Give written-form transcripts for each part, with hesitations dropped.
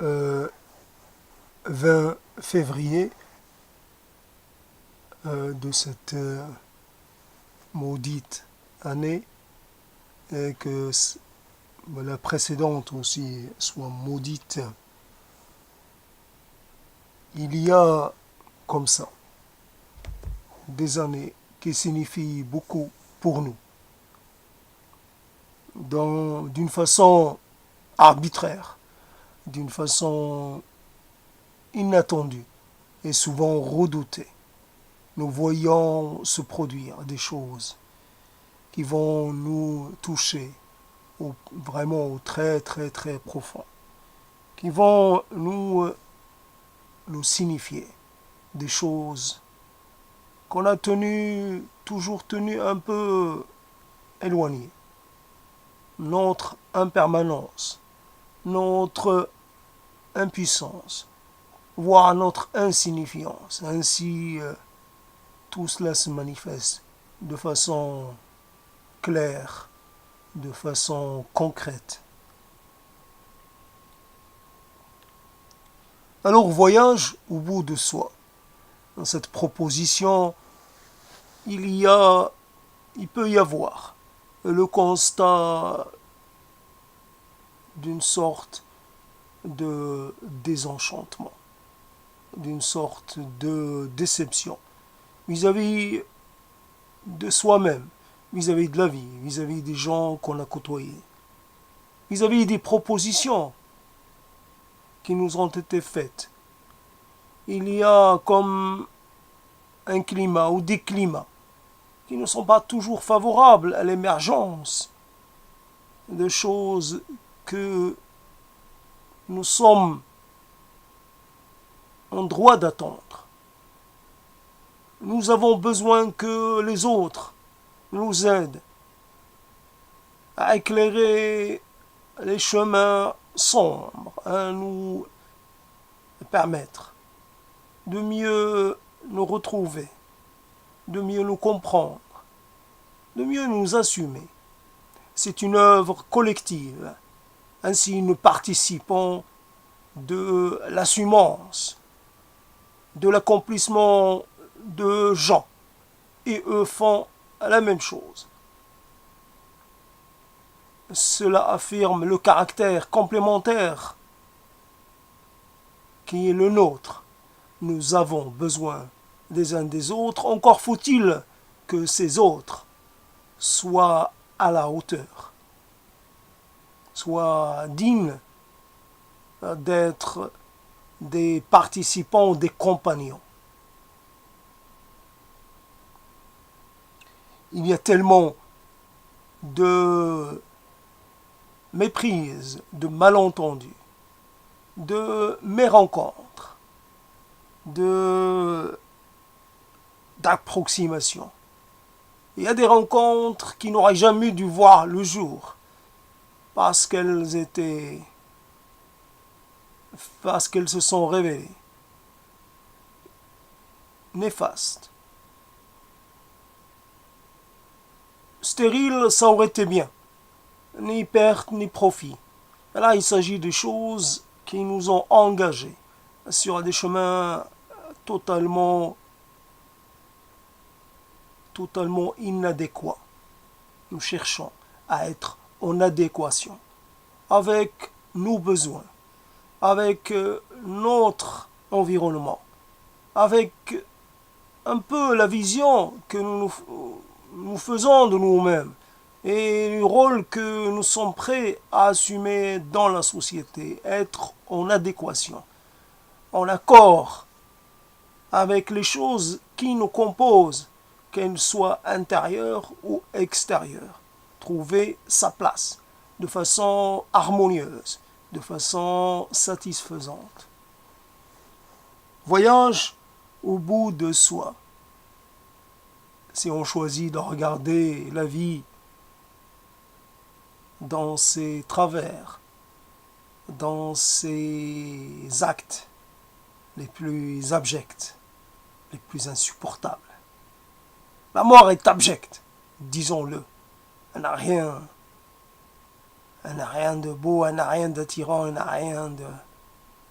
euh, 20 février de cette maudite année et que la précédente aussi soit maudite. Il y a comme ça des années qui signifient beaucoup pour nous, d'une façon arbitraire, d'une façon inattendue et souvent redoutée. Nous voyons se produire des choses qui vont nous toucher vraiment au très très très profond, qui vont nous signifier des choses qu'on a toujours tenu un peu éloignées. Notre impermanence, notre impuissance, voire notre insignifiance. Ainsi, tout cela se manifeste de façon claire, de façon concrète. Alors, voyage au bout de soi. Dans cette proposition, il peut y avoir le constat d'une sorte de désenchantement, d'une sorte de déception vis-à-vis de soi-même, vis-à-vis de la vie, vis-à-vis des gens qu'on a côtoyés, vis-à-vis des propositions qui nous ont été faites. Il y a comme un climat ou des climats qui ne sont pas toujours favorables à l'émergence de choses que nous sommes en droit d'attendre. Nous avons besoin que les autres nous aident à éclairer les chemins sombres, à nous permettre de mieux nous retrouver, de mieux nous comprendre, de mieux nous assumer. C'est une œuvre collective. Ainsi, nous participons de l'assumance, de l'accomplissement de gens. Et eux font la même chose. Cela affirme le caractère complémentaire qui est le nôtre. Nous avons besoin des uns des autres, encore faut-il que ces autres soient à la hauteur, soient dignes d'être des participants, des compagnons. Il y a tellement de méprise, de malentendus, de mérencontres, d'approximations. Il y a des rencontres qui n'auraient jamais dû voir le jour parce qu'elles se sont révélées néfastes. Stérile, ça aurait été bien. Ni perte, ni profit. Là, il s'agit de choses qui nous ont engagés sur des chemins totalement inadéquats. Nous cherchons à être en adéquation avec nos besoins, avec notre environnement, avec un peu la vision que nous faisons de nous-mêmes et le rôle que nous sommes prêts à assumer dans la société, être en adéquation, en accord avec les choses qui nous composent, qu'elles soient intérieures ou extérieures. Trouver sa place de façon harmonieuse, de façon satisfaisante. Voyage au bout de soi. Si on choisit de regarder la vie dans ses travers, dans ses actes les plus abjects, les plus insupportables. La mort est abjecte, disons-le. Elle n'a rien de beau, elle n'a rien d'attirant, elle n'a rien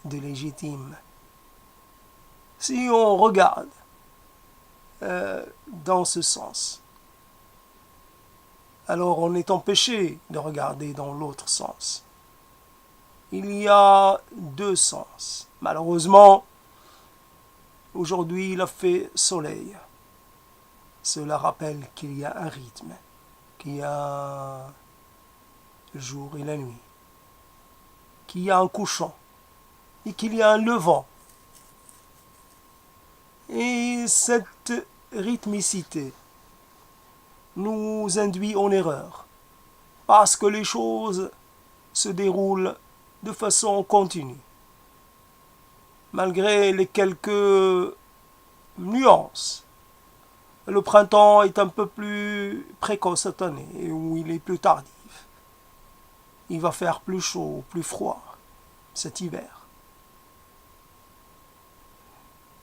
de légitime. Si on regarde dans ce sens, alors on est empêché de regarder dans l'autre sens. Il y a deux sens. Malheureusement, aujourd'hui il a fait soleil. Cela rappelle qu'il y a un rythme, qu'il y a le jour et la nuit, qu'il y a un couchant et qu'il y a un levant. Et cette rythmicité nous induit en erreur parce que les choses se déroulent de façon continue. Malgré les quelques nuances, le printemps est un peu plus précoce cette année, ou il est plus tardif. Il va faire plus chaud, plus froid cet hiver.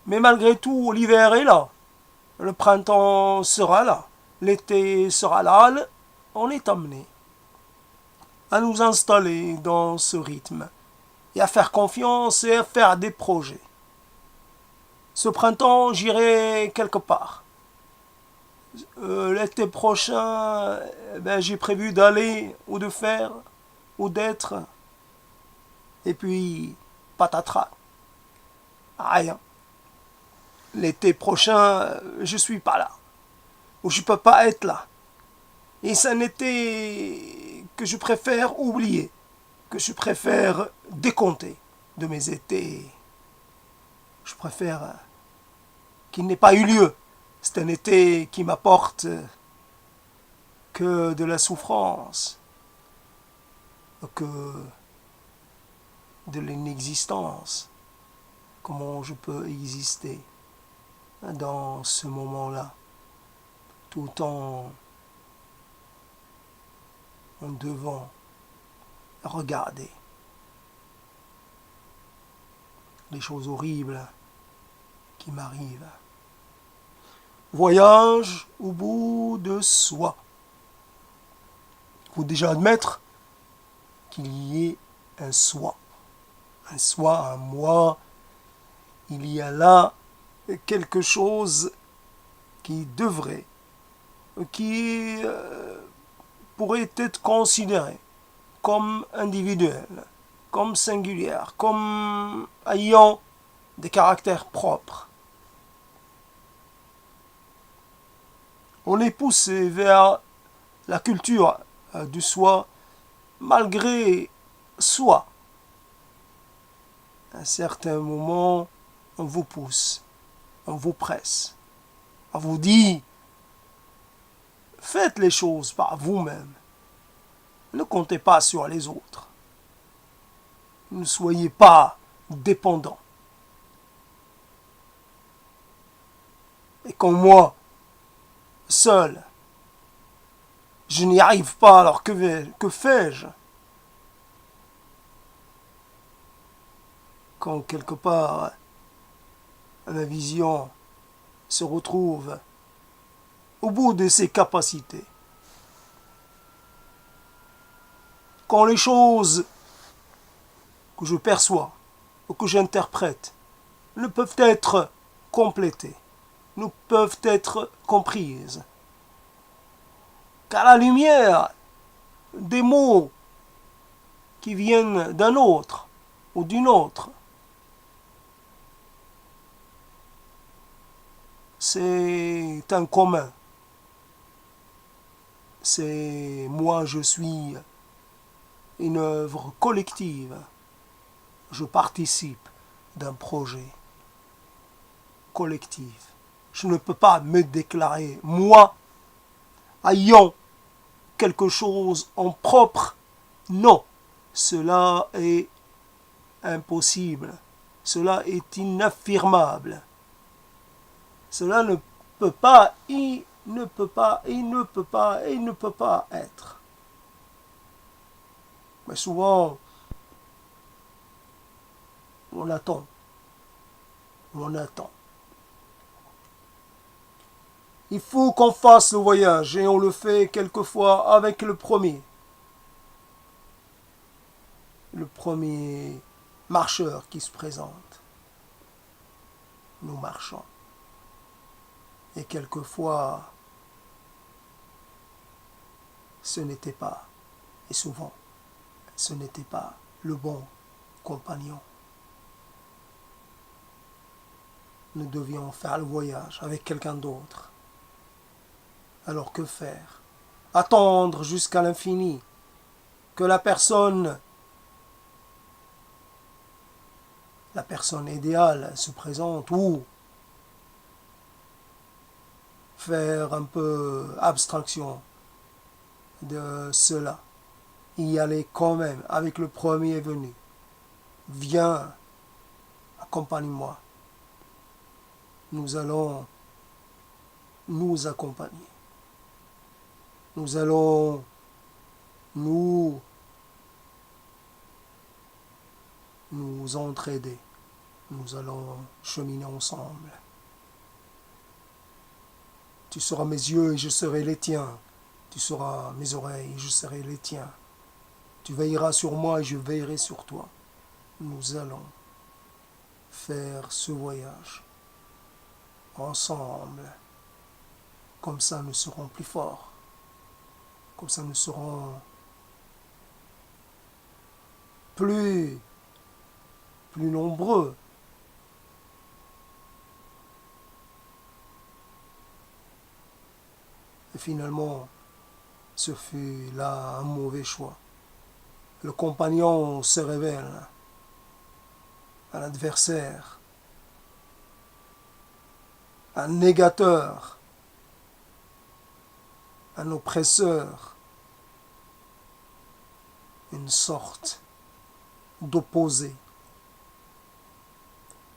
Mais malgré tout, l'hiver est là. Le printemps sera là. L'été sera là. On est amené à nous installer dans ce rythme et à faire confiance et à faire des projets. Ce printemps, j'irai quelque part. L'été prochain, j'ai prévu d'aller ou de faire ou d'être. Et puis, patatras. Rien. L'été prochain, je suis pas là. Ou je peux pas être là. Et c'est un été que je préfère oublier. Que je préfère décompter de mes étés. Je préfère qu'il n'ait pas eu lieu. C'est un été qui m'apporte que de la souffrance, que de l'inexistence. Comment je peux exister dans ce moment-là, tout en devant regarder les choses horribles qui m'arrivent. Voyage au bout de soi. Il faut déjà admettre qu'il y ait un soi, un moi. Il y a là quelque chose qui devrait, qui pourrait être considéré comme individuel, comme singulière, comme ayant des caractères propres. On est poussé vers la culture du soi malgré soi. À un certain moment, on vous pousse, on vous presse, on vous dit faites les choses par vous-même. Ne comptez pas sur les autres. Ne soyez pas dépendants. Et quand moi, seul, je n'y arrive pas, alors que fais-je? Quand quelque part ma vision se retrouve au bout de ses capacités, quand les choses que je perçois ou que j'interprète ne peuvent être complétées, ne peuvent être comprises, qu'à la lumière des mots qui viennent d'un autre ou d'une autre, c'est un commun. C'est moi, je suis une œuvre collective. Je participe d'un projet collectif. Je ne peux pas me déclarer, moi, ayant quelque chose en propre. Non, cela est impossible. Cela est inaffirmable. Cela ne peut pas, il ne peut pas être. Mais souvent, on attend. Il faut qu'on fasse le voyage et on le fait quelquefois avec le premier. Le premier marcheur qui se présente. Nous marchons. Et quelquefois, ce n'était pas, et souvent, ce n'était pas le bon compagnon. Nous devions faire le voyage avec quelqu'un d'autre. Alors que faire? Attendre jusqu'à l'infini que la personne idéale se présente, ou faire un peu abstraction de cela, y aller quand même avec le premier venu. Viens, accompagne-moi. Nous allons nous accompagner. Nous allons nous entraider. Nous allons cheminer ensemble. Tu seras mes yeux et je serai les tiens. Tu seras mes oreilles et je serai les tiens. Tu veilleras sur moi et je veillerai sur toi. Nous allons faire ce voyage ensemble. Comme ça, nous serons plus forts. Comme ça, nous serons plus nombreux. Et finalement, ce fut là un mauvais choix. Le compagnon se révèle un adversaire, un négateur, un oppresseur, une sorte d'opposé,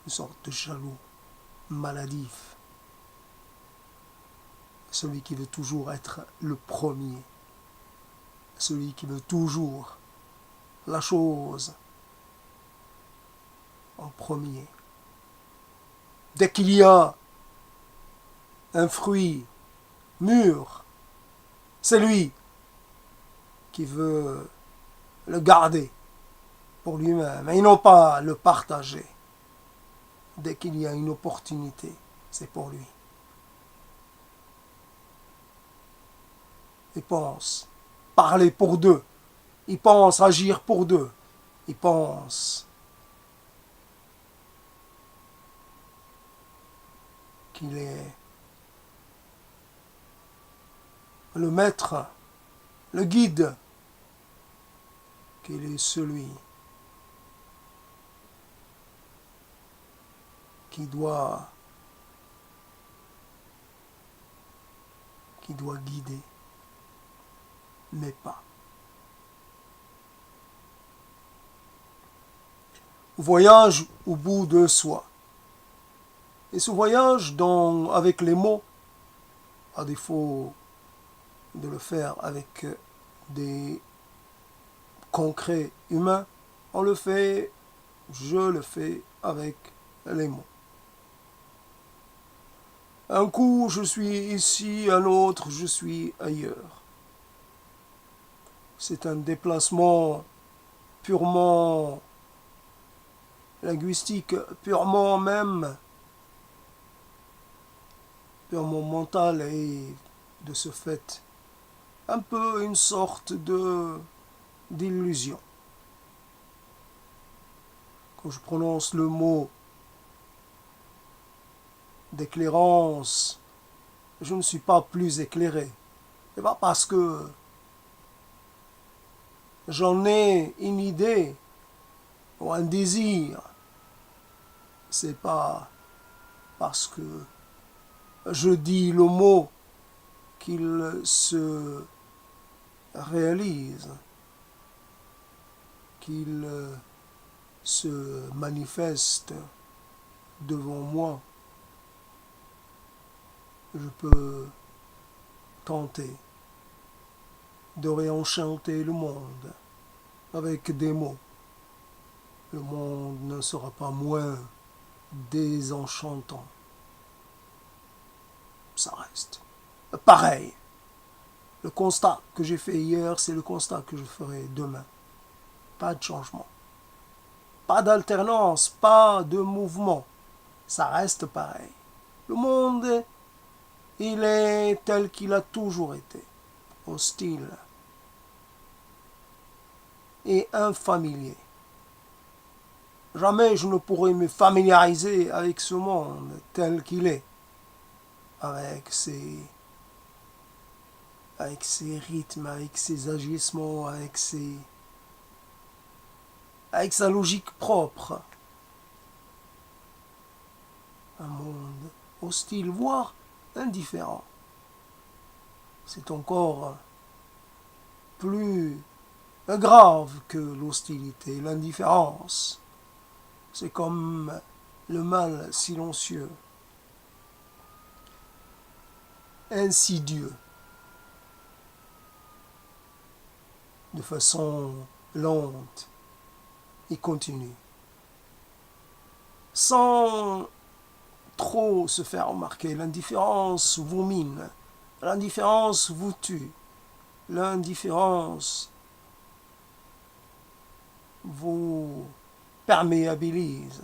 une sorte de jaloux, maladif, celui qui veut toujours être le premier, celui qui veut toujours la chose en premier. Dès qu'il y a un fruit mûr, c'est lui qui veut le garder pour lui-même et non pas le partager. Dès qu'il y a une opportunité, c'est pour lui. Il pense parler pour deux. Il pense agir pour deux. Il pense qu'il est le maître, le guide, qu'il est celui qui doit guider, mais pas. Voyage au bout de soi. Et ce voyage avec les mots, à défaut de le faire avec des concrets humains, je le fais avec les mots. Un coup, je suis ici, un autre, je suis ailleurs. C'est un déplacement purement linguistique, purement mental et de ce fait un peu une sorte d'illusion. Quand je prononce le mot d'éclairance, je ne suis pas plus éclairé. Ce n'est pas parce que j'en ai une idée ou un désir. C'est pas parce que je dis le mot qu'il se réalise, qu'il se manifeste devant moi. Je peux tenter de réenchanter le monde avec des mots. Le monde ne sera pas moins désenchantant. Ça reste pareil. Le constat que j'ai fait hier, c'est le constat que je ferai demain. Pas de changement. pas d'alternance, pas de mouvement. Ça reste pareil. Le monde, il est tel qu'il a toujours été, hostile et infamilier. Jamais je ne pourrai me familiariser avec ce monde tel qu'il est, avec ses rythmes, avec ses agissements, avec sa logique propre. Un monde hostile, voire indifférent. C'est encore plus grave que l'hostilité, l'indifférence. C'est comme le mal silencieux, insidieux, de façon lente et continue, sans trop se faire remarquer. L'indifférence vous mine, l'indifférence vous tue, l'indifférence vous perméabilise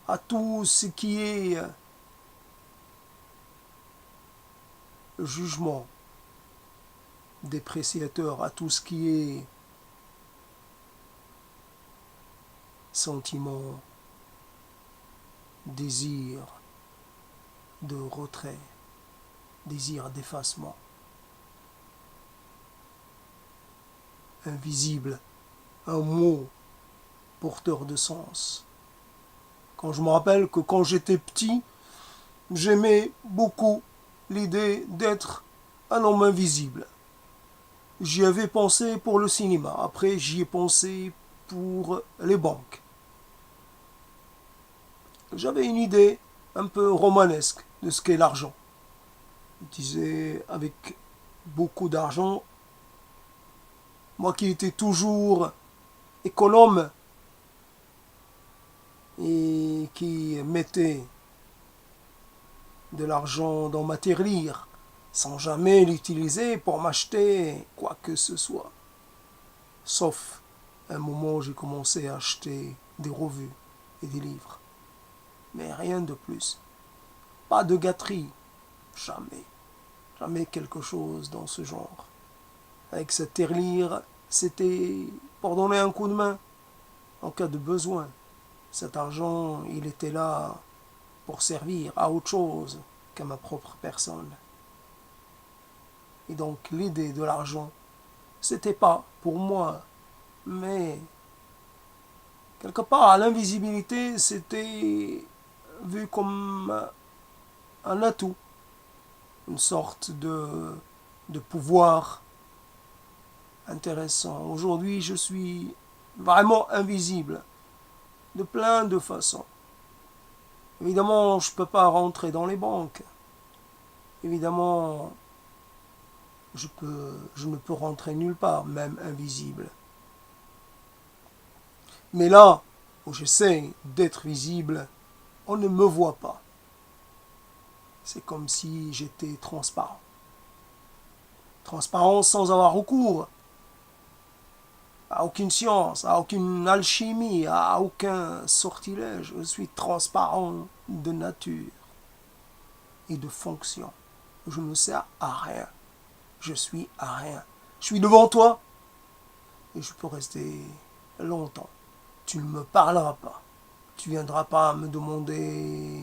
à tout ce qui est jugement dépréciateur, à tout ce qui est sentiment, désir de retrait, désir d'effacement. Invisible, un mot porteur de sens. Quand je me rappelle que quand j'étais petit, j'aimais beaucoup l'idée d'être un homme invisible. J'y avais pensé pour le cinéma, après j'y ai pensé pour les banques. J'avais une idée un peu romanesque de ce qu'est l'argent. Je disais, avec beaucoup d'argent, moi qui étais toujours économe et qui mettait de l'argent dans ma tirelire sans jamais l'utiliser pour m'acheter quoi que ce soit. Sauf un moment où j'ai commencé à acheter des revues et des livres. Mais rien de plus. Pas de gâterie. Jamais. Jamais quelque chose dans ce genre. Avec cette tirelire, c'était pour donner un coup de main en cas de besoin. Cet argent, il était là pour servir à autre chose qu'à ma propre personne. Et donc l'idée de l'argent, c'était pas pour moi, mais quelque part l'invisibilité, c'était vu comme un atout, une sorte de pouvoir intéressant. Aujourd'hui, je suis vraiment invisible de plein de façons. Évidemment, je ne peux pas rentrer dans les banques. Évidemment, je ne peux rentrer nulle part, même invisible. Mais là où j'essaie d'être visible, on ne me voit pas. C'est comme si j'étais transparent. Transparent sans avoir recours à aucune science, à aucune alchimie, à aucun sortilège. Je suis transparent de nature et de fonction. Je ne sers à rien. Je suis à rien. Je suis devant toi et je peux rester longtemps. Tu ne me parleras pas. Tu ne viendras pas me demander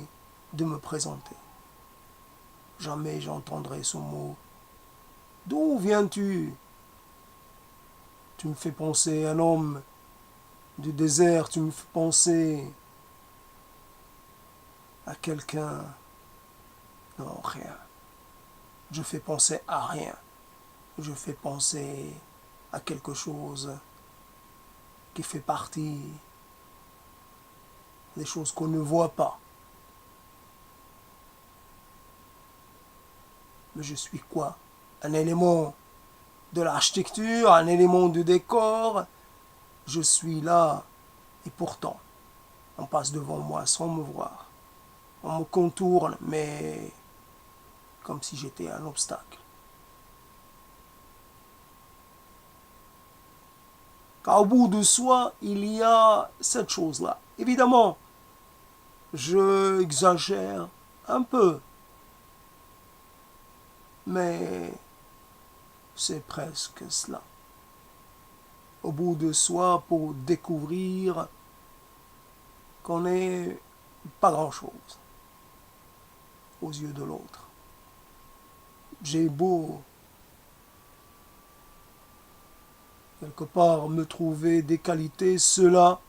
de me présenter. Jamais j'entendrai ce mot. D'où viens-tu? Tu me fais penser à un homme du désert, tu me fais penser à quelqu'un. Non, rien. Je fais penser à rien. Je fais penser à quelque chose qui fait partie des choses qu'on ne voit pas. Mais je suis quoi? Un élément de l'architecture, un élément du décor. Je suis là et pourtant, on passe devant moi sans me voir. On me contourne, mais comme si j'étais un obstacle. Car au bout de soi, il y a cette chose-là. Évidemment, je exagère un peu, mais c'est presque cela. Au bout de soi, pour découvrir qu'on n'est pas grand-chose aux yeux de l'autre. J'ai beau quelque part me trouver des qualités, cela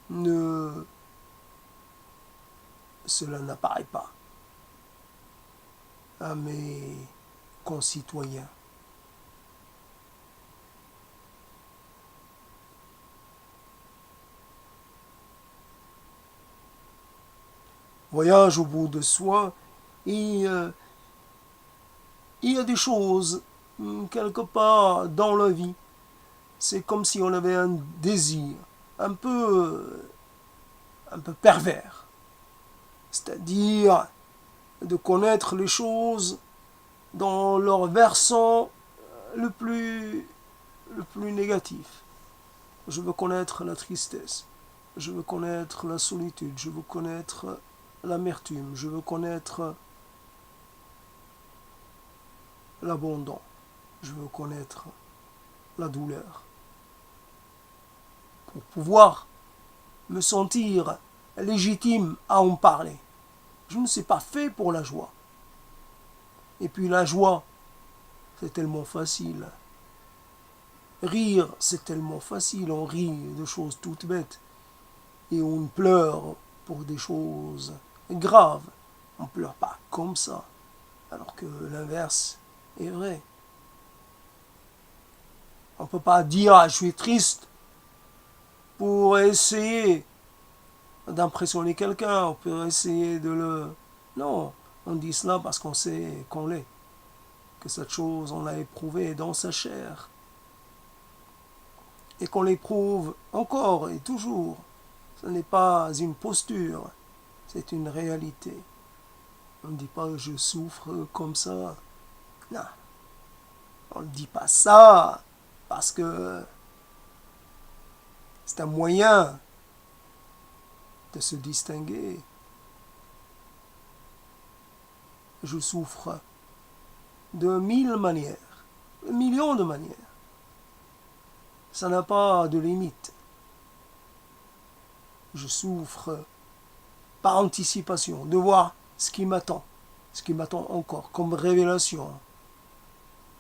ne cela n'apparaît pas à mes concitoyens. Voyage au bout de soi et il y a des choses quelque part dans la vie. C'est comme si on avait un désir un peu pervers, c'est-à-dire de connaître les choses dans leur versant le plus, le plus négatif. Je veux connaître la tristesse, je veux connaître la solitude, je veux connaître l'amertume, je veux connaître l'abandon, je veux connaître la douleur. Pour pouvoir me sentir légitime à en parler. Je ne suis pas fait pour la joie. Et puis la joie, c'est tellement facile. Rire, c'est tellement facile. On rit de choses toutes bêtes. Et on pleure pour des choses graves. On ne pleure pas comme ça. Alors que l'inverse est vrai. On ne peut pas dire ah, je suis triste pour essayer d'impressionner quelqu'un. On peut essayer de le... Non, on dit cela parce qu'on sait qu'on l'est. Que cette chose, on l'a éprouvée dans sa chair. Et qu'on l'éprouve encore et toujours. Ce n'est pas une posture, c'est une réalité. On ne dit pas je souffre comme ça. Non, on ne dit pas ça parce que c'est un moyen de se distinguer. Je souffre de 1000 manières, de millions de manières. Ça n'a pas de limite. Je souffre par anticipation de voir ce qui m'attend encore comme révélation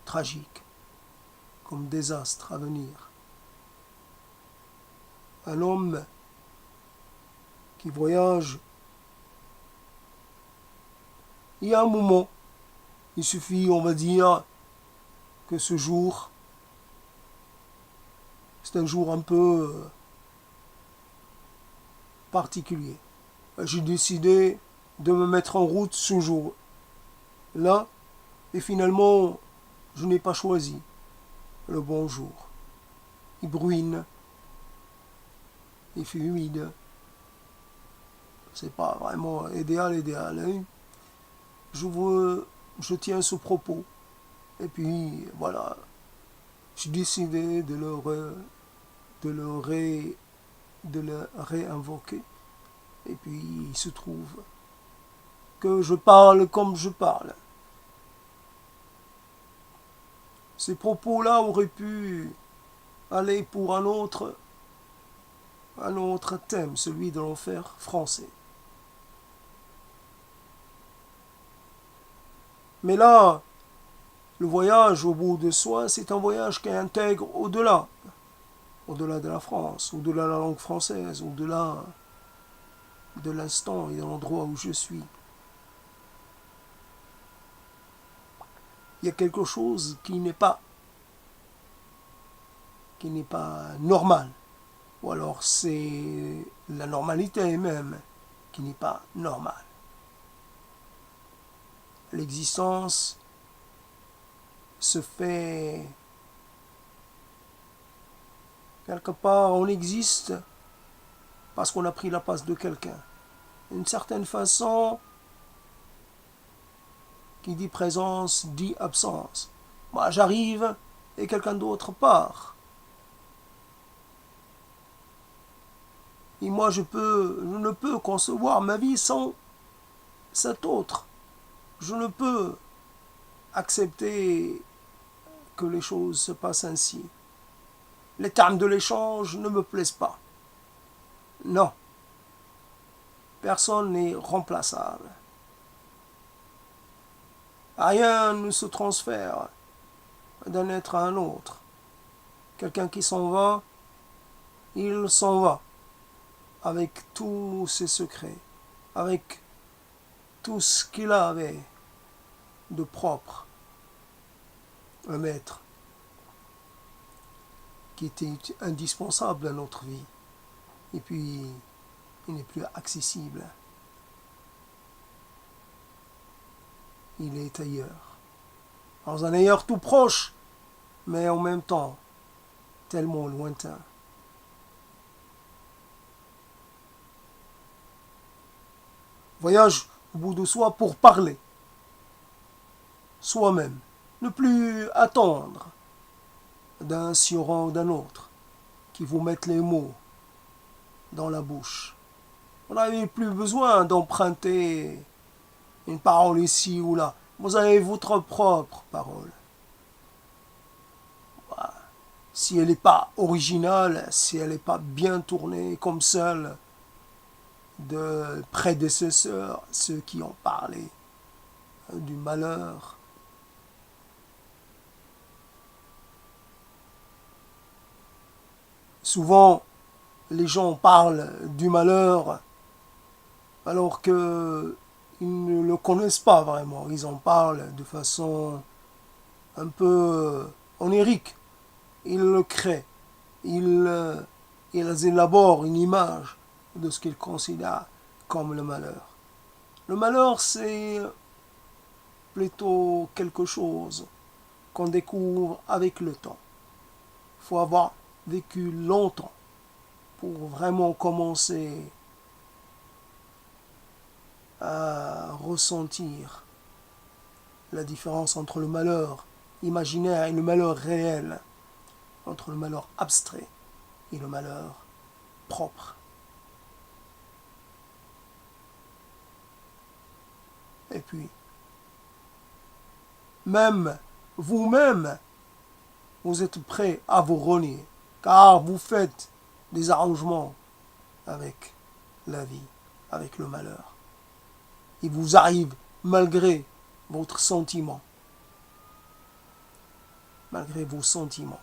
tragique, comme désastre à venir. Un homme qui voyage, il y a un moment, il suffit, on va dire, que ce jour, c'est un jour un peu particulier. J'ai décidé de me mettre en route ce jour-là, et finalement, je n'ai pas choisi le bon jour. Il bruine, il fait humide. C'est pas vraiment idéal. Hein. Je tiens ce propos. Et puis, voilà, j'ai décidé de le réinvoquer. Et puis, il se trouve que je parle comme je parle. Ces propos-là auraient pu aller pour un autre thème, celui de l'enfer français. Mais là, le voyage au bout de soi, c'est un voyage qui intègre au-delà de la France, au-delà de la langue française, au-delà de l'instant et de l'endroit où je suis. Il y a quelque chose qui n'est pas normal. Ou alors c'est la normalité même qui n'est pas normale. L'existence se fait quelque part, on existe parce qu'on a pris la place de quelqu'un. D'une certaine façon, qui dit présence dit absence. Moi, j'arrive et quelqu'un d'autre part. Et moi, je ne peux concevoir ma vie sans cet autre. Je ne peux accepter que les choses se passent ainsi. Les termes de l'échange ne me plaisent pas. Non, personne n'est remplaçable. Rien ne se transfère d'un être à un autre. Quelqu'un qui s'en va, il s'en va avec tous ses secrets, avec tout ce qu'il avait de propre. Un maître qui était indispensable à notre vie. Et puis, il n'est plus accessible. Il est ailleurs. Dans un ailleurs tout proche, mais en même temps tellement lointain. Voyage au bout de soi pour parler. Soi-même. Ne plus attendre d'un siron ou d'un autre qui vous mette les mots dans la bouche. Vous n'avez plus besoin d'emprunter une parole ici ou là. Vous avez votre propre parole. Voilà. Si elle n'est pas originale, si elle n'est pas bien tournée comme celle de prédécesseurs, ceux qui ont parlé du malheur. Souvent, les gens parlent du malheur alors qu'ils ne le connaissent pas vraiment. Ils en parlent de façon un peu onirique. Ils le créent. Ils élaborent une image de ce qu'ils considèrent comme le malheur. Le malheur, c'est plutôt quelque chose qu'on découvre avec le temps. Il faut avoir vécu longtemps pour vraiment commencer à ressentir la différence entre le malheur imaginaire et le malheur réel, entre le malheur abstrait et le malheur propre. Et puis, même vous-même, vous êtes prêt à vous renier, car vous faites des arrangements avec la vie, avec le malheur. Il vous arrive, malgré votre sentiment, malgré vos sentiments,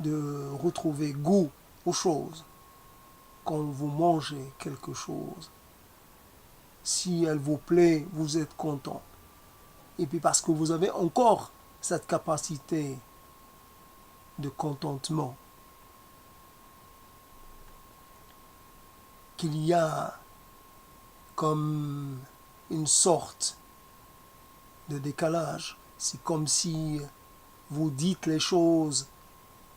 de retrouver goût aux choses quand vous mangez quelque chose. Si elle vous plaît, vous êtes content. Et puis parce que vous avez encore cette capacité de contentement, qu'il y a comme une sorte de décalage. C'est comme si vous dites les choses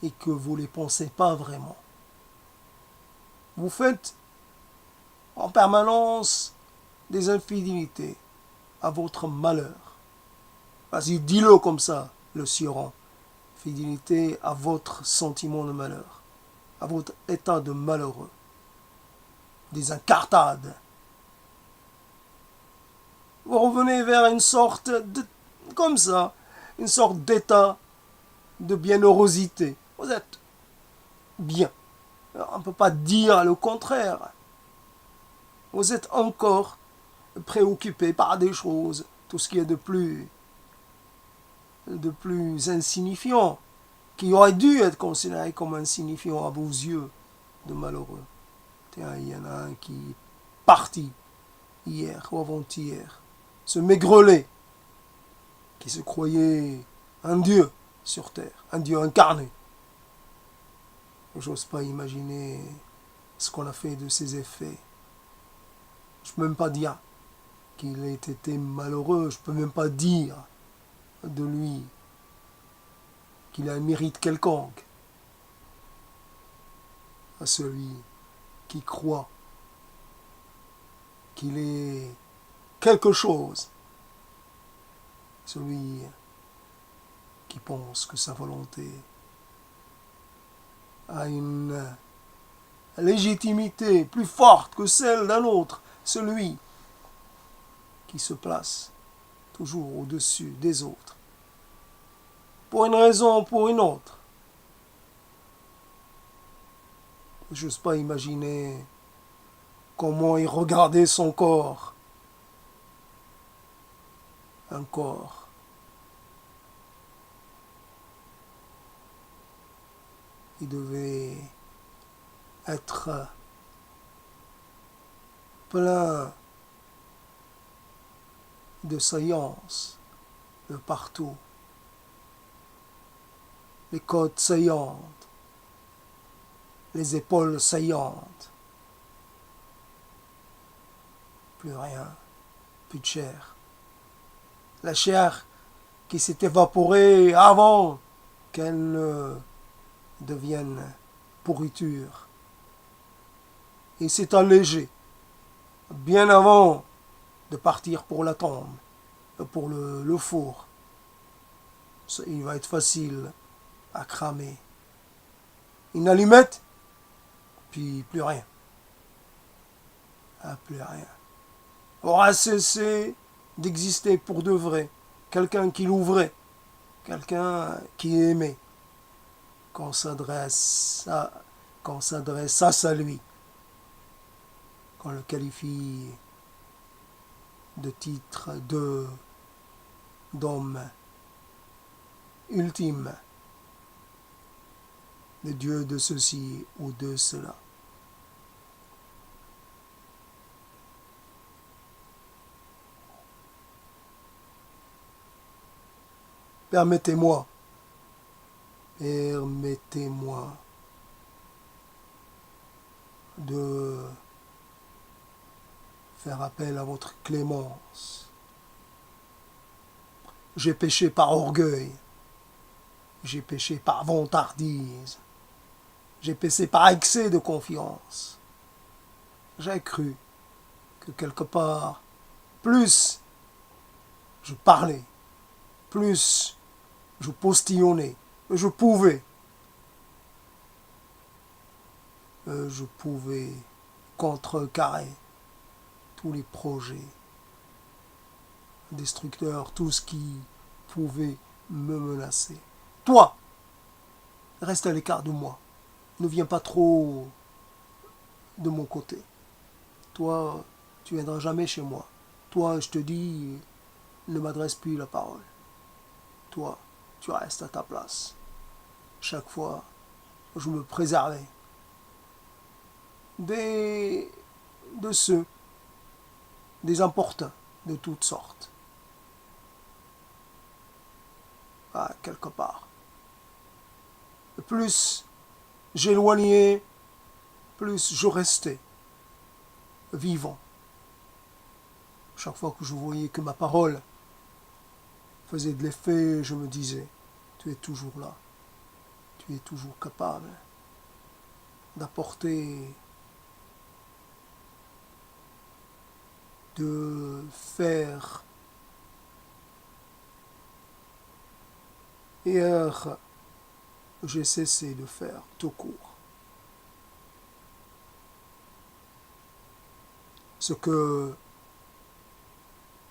et que vous ne les pensez pas vraiment. Vous faites en permanence des infidélités à votre malheur. Vas-y, dis-le comme ça, le Sioran. Fidélité à votre sentiment de malheur, à votre état de malheureux. Des incartades. Vous revenez vers une sorte de, comme ça, une sorte d'état de bienheurosité. Vous êtes bien. On ne peut pas dire le contraire. Vous êtes encore préoccupé par des choses, tout ce qui est de plus insignifiant, qui aurait dû être considéré comme insignifiant à vos yeux de malheureux. Tiens, il y en a un qui est parti hier ou avant-hier, ce maigrelet qui se croyait un dieu sur terre, un dieu incarné. J'ose pas imaginer ce qu'on a fait de ses effets. Je ne peux même pas dire qu'il ait été malheureux, je ne peux même pas dire de lui qu'il a un mérite quelconque à celui qui croit qu'il est quelque chose, celui qui pense que sa volonté a une légitimité plus forte que celle d'un autre, celui qui se place toujours au-dessus des autres, pour une raison ou pour une autre. Je n'ose pas imaginer comment il regardait son corps, un corps qui devait être plein de saillance de partout, les côtes saillantes, les épaules saillantes, plus rien, plus de chair. La chair qui s'est évaporée avant qu'elle ne devienne pourriture. Il s'est allégé bien avant de partir pour la tombe, pour le four. Il va être facile à cramer. Une allumette, puis plus rien. Ah, plus rien. Aura cessé d'exister pour de vrai. Quelqu'un qui l'ouvrait, quelqu'un qui aimait, qu'on s'adresse à lui, qu'on le qualifie de titre d'homme ultime, de Dieu de ceci ou de cela. Permettez-moi de faire appel à votre clémence. J'ai péché par orgueil, j'ai péché par vantardise, j'ai péché par excès de confiance. J'ai cru que quelque part, plus je parlais, plus je postillonnais, je pouvais contrecarrer tous les projets destructeurs, tout ce qui pouvait me menacer. Toi, reste à l'écart de moi. Ne viens pas trop de mon côté. Toi, tu viendras jamais chez moi. Toi, je te dis, ne m'adresse plus la parole. Toi, tu restes à ta place. Chaque fois, je me préservais de ceux, des importuns de toutes sortes. Ah, quelque part. Plus j'éloignais, plus je restais vivant. Chaque fois que je voyais que ma parole faisait de l'effet, je me disais, tu es toujours là, tu es toujours capable d'apporter, de faire. Hier, j'ai cessé de faire tout court. Ce que,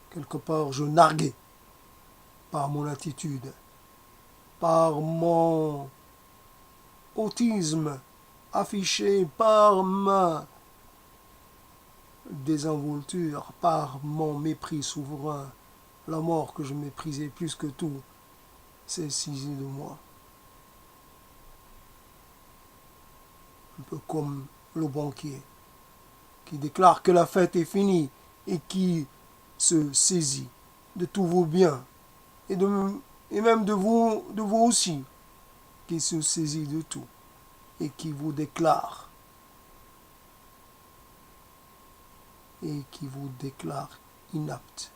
quelque part, je narguais par mon attitude, par mon autisme affiché, par ma désinvolture, par mon mépris souverain, la mort que je méprisais plus que tout, s'est saisie de moi. Un peu comme le banquier qui déclare que la fête est finie et qui se saisit de tous vos biens et même de vous aussi, qui se saisit de tout et qui vous déclare inapte.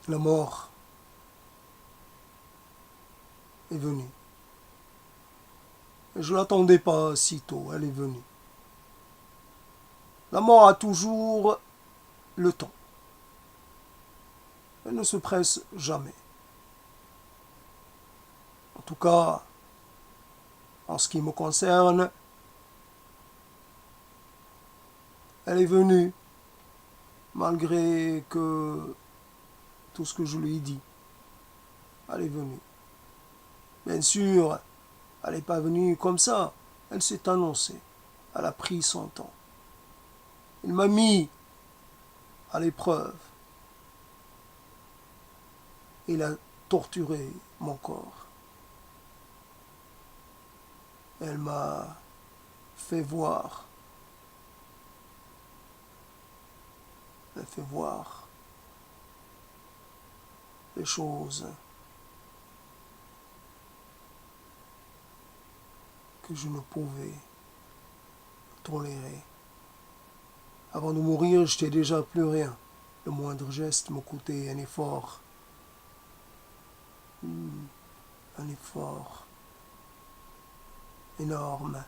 La mort est venue. Je ne l'attendais pas si tôt, elle est venue. La mort a toujours le temps. Elle ne se presse jamais. En tout cas, en ce qui me concerne, elle est venue, malgré que tout ce que je lui ai dit. Elle est venue. Bien sûr, elle n'est pas venue comme ça. Elle s'est annoncée. Elle a pris son temps. Il m'a mis à l'épreuve. Il a torturé mon corps. Elle m'a fait voir. Elle fait voir les choses que je ne pouvais tolérer. Avant de mourir, j'étais déjà plus rien. Le moindre geste me coûtait un effort. Un effort énorme.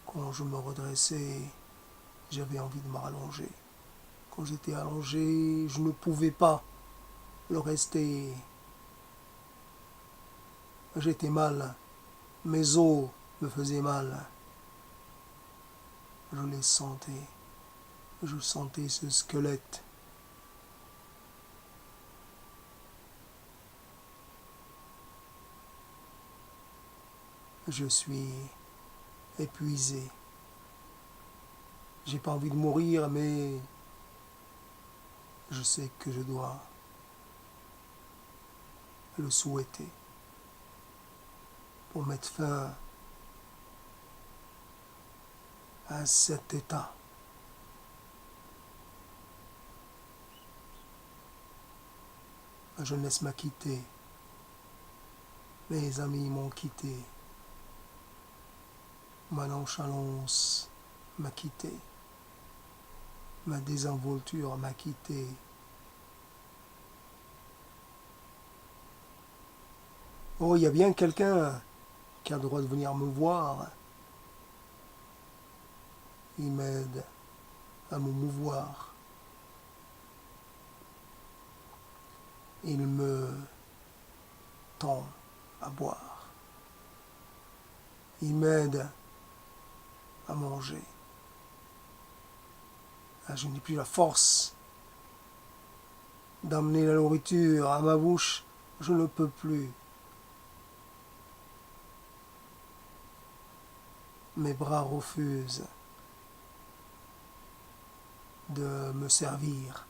Quand je me redressais, j'avais envie de me rallonger. Quand j'étais allongé, je ne pouvais pas le rester. J'étais mal. Mes os me faisaient mal. Je les sentais. Je sentais ce squelette. Je suis épuisé. J'ai pas envie de mourir, mais je sais que je dois le souhaiter pour mettre fin à cet état. La jeunesse m'a quitté. Mes amis m'ont quitté. Ma nonchalance m'a quitté. Ma désinvolture m'a quitté. Oh, il y a bien quelqu'un qui a le droit de venir me voir. Il m'aide à me mouvoir. Il me tend à boire. Il m'aide à manger. Je n'ai plus la force d'amener la nourriture à ma bouche. Je ne peux plus. Mes bras refusent de me servir.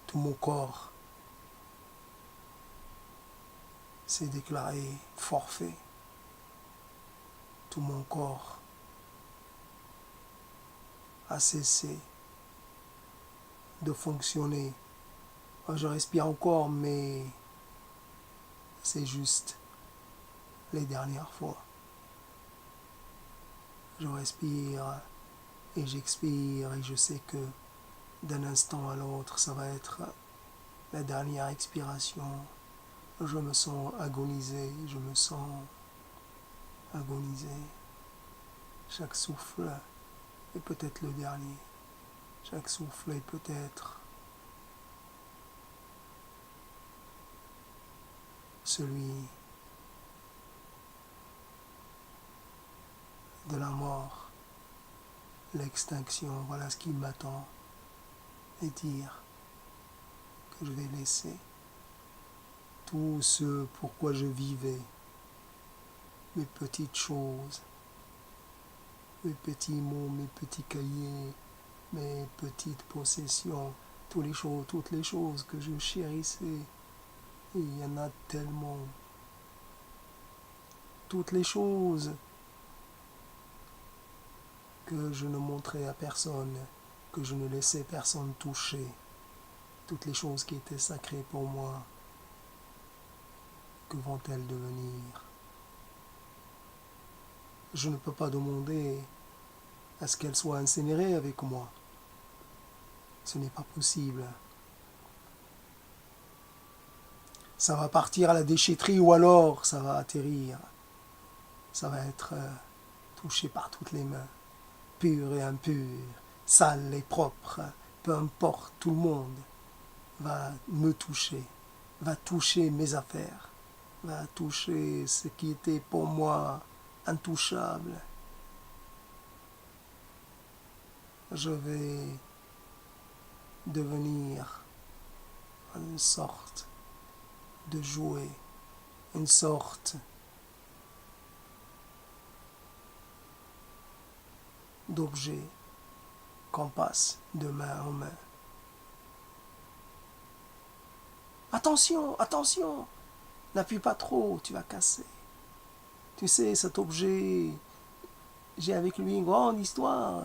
Tout mon corps s'est déclaré forfait. Tout mon corps a cessé de fonctionner. Je respire encore, mais c'est juste les dernières fois. Je respire et j'expire et je sais que d'un instant à l'autre, ça va être la dernière expiration. Je me sens agonisé, je me sens agonisé. Chaque souffle est peut-être le dernier. Chaque souffle est peut-être celui de la mort, l'extinction. Voilà ce qui m'attend. Et dire que je vais laisser tout ce pourquoi je vivais, mes petites choses, mes petits mots, mes petits cahiers, mes petites possessions, toutes les choses que je chérissais. Et il y en a tellement. Toutes les choses que je ne montrais à personne, que je ne laissais personne toucher. Toutes les choses qui étaient sacrées pour moi, que vont-elles devenir? Je ne peux pas demander à ce qu'elles soient incinérées avec moi. Ce n'est pas possible. Ça va partir à la déchetterie ou alors ça va atterrir. Ça va être touché par toutes les mains, pures et impures, sales et propres, peu importe, tout le monde va me toucher, va toucher mes affaires, va toucher ce qui était pour moi intouchable. Je vais devenir une sorte de jouet, une sorte d'objet qu'on passe de main en main. Attention, attention, n'appuie pas trop, tu vas casser. Tu sais, cet objet, j'ai avec lui une grande histoire.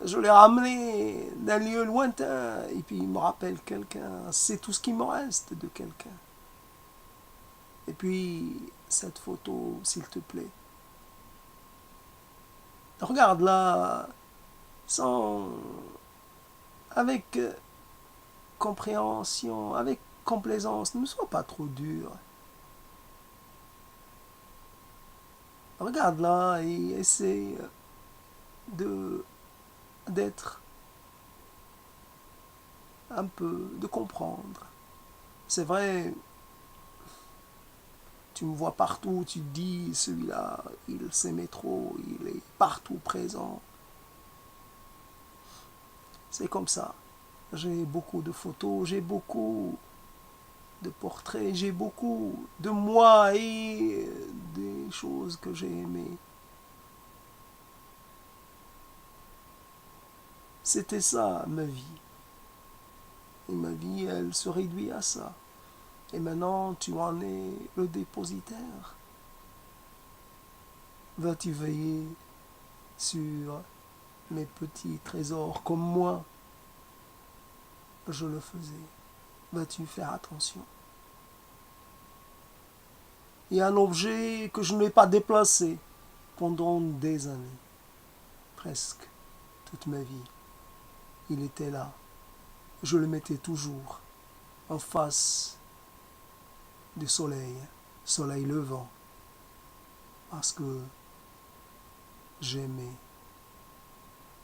Je l'ai ramené d'un lieu lointain et puis il me rappelle quelqu'un. C'est tout ce qui me reste de quelqu'un. Et puis, cette photo, s'il te plaît. Regarde-la sans... avec compréhension, avec complaisance. Ne sois pas trop dur. Regarde-la et essaie d'être un peu, de comprendre. C'est vrai, tu me vois partout, tu te dis, celui-là, il s'aimait trop, il est partout présent. C'est comme ça. J'ai beaucoup de photos, j'ai beaucoup de portraits, j'ai beaucoup de moi et des choses que j'ai aimées. C'était ça, ma vie. Et ma vie, elle se réduit à ça. Et maintenant, tu en es le dépositaire. Vas-tu veiller sur mes petits trésors comme moi je le faisais? Vas-tu faire attention? Il y a un objet que je n'ai pas déplacé pendant des années, presque toute ma vie. Il était là. Je le mettais toujours en face du soleil, soleil levant, parce que j'aimais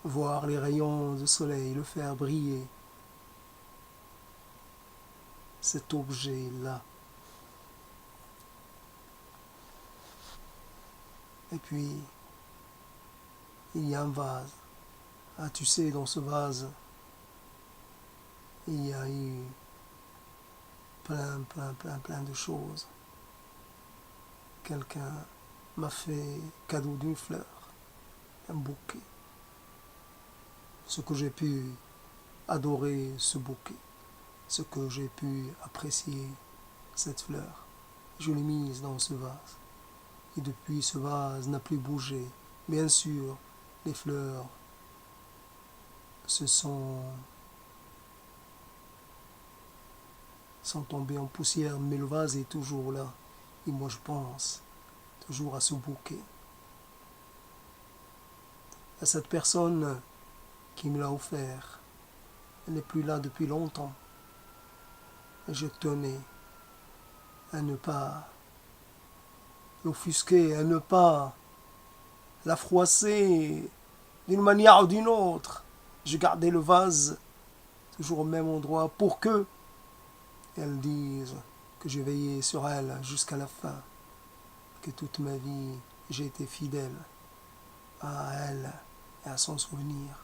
voir les rayons du soleil, le faire briller. Cet objet-là. Et puis, il y a un vase. Ah, tu sais, dans ce vase, il y a eu plein de choses. Quelqu'un m'a fait cadeau d'une fleur, un bouquet. Ce que j'ai pu adorer ce bouquet, ce que j'ai pu apprécier cette fleur, je l'ai mise dans ce vase. Et depuis, ce vase n'a plus bougé. Bien sûr, les fleurs se sont tombées en poussière, mais le vase est toujours là. Et moi, je pense toujours à ce bouquet, à cette personne qui me l'a offert. Elle n'est plus là depuis longtemps. Et je tenais à ne pas l'offusquer, à ne pas la froisser d'une manière ou d'une autre. Je gardais le vase toujours au même endroit pour que elle dise que j'ai veillé sur elle jusqu'à la fin, que toute ma vie j'ai été fidèle à elle et à son souvenir.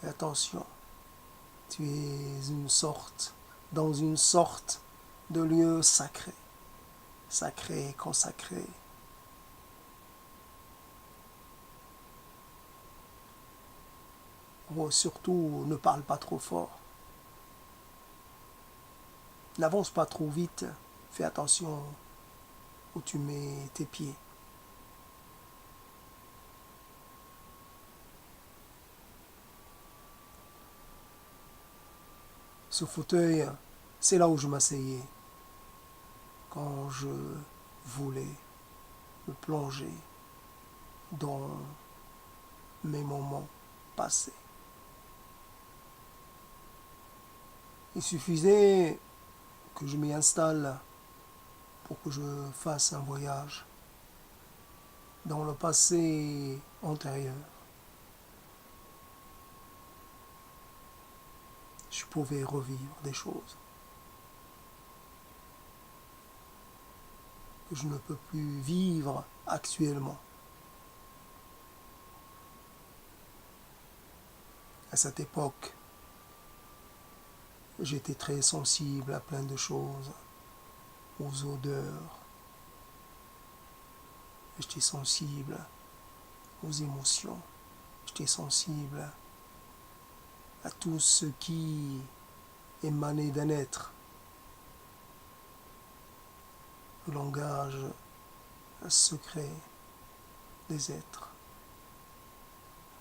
Et attention, tu es dans une sorte de lieu sacré, sacré, consacré. Oh, surtout, ne parle pas trop fort. N'avance pas trop vite. Fais attention où tu mets tes pieds. Ce fauteuil, c'est là où je m'asseyais quand je voulais me plonger dans mes moments passés. Il suffisait que je m'y installe pour que je fasse un voyage dans le passé antérieur. je pouvais revivre des choses que je ne peux plus vivre actuellement. À cette époque, j'étais très sensible à plein de choses, aux odeurs, j'étais sensible aux émotions, j'étais sensible à tout ce qui émanait d'un être. Le langage secret des êtres.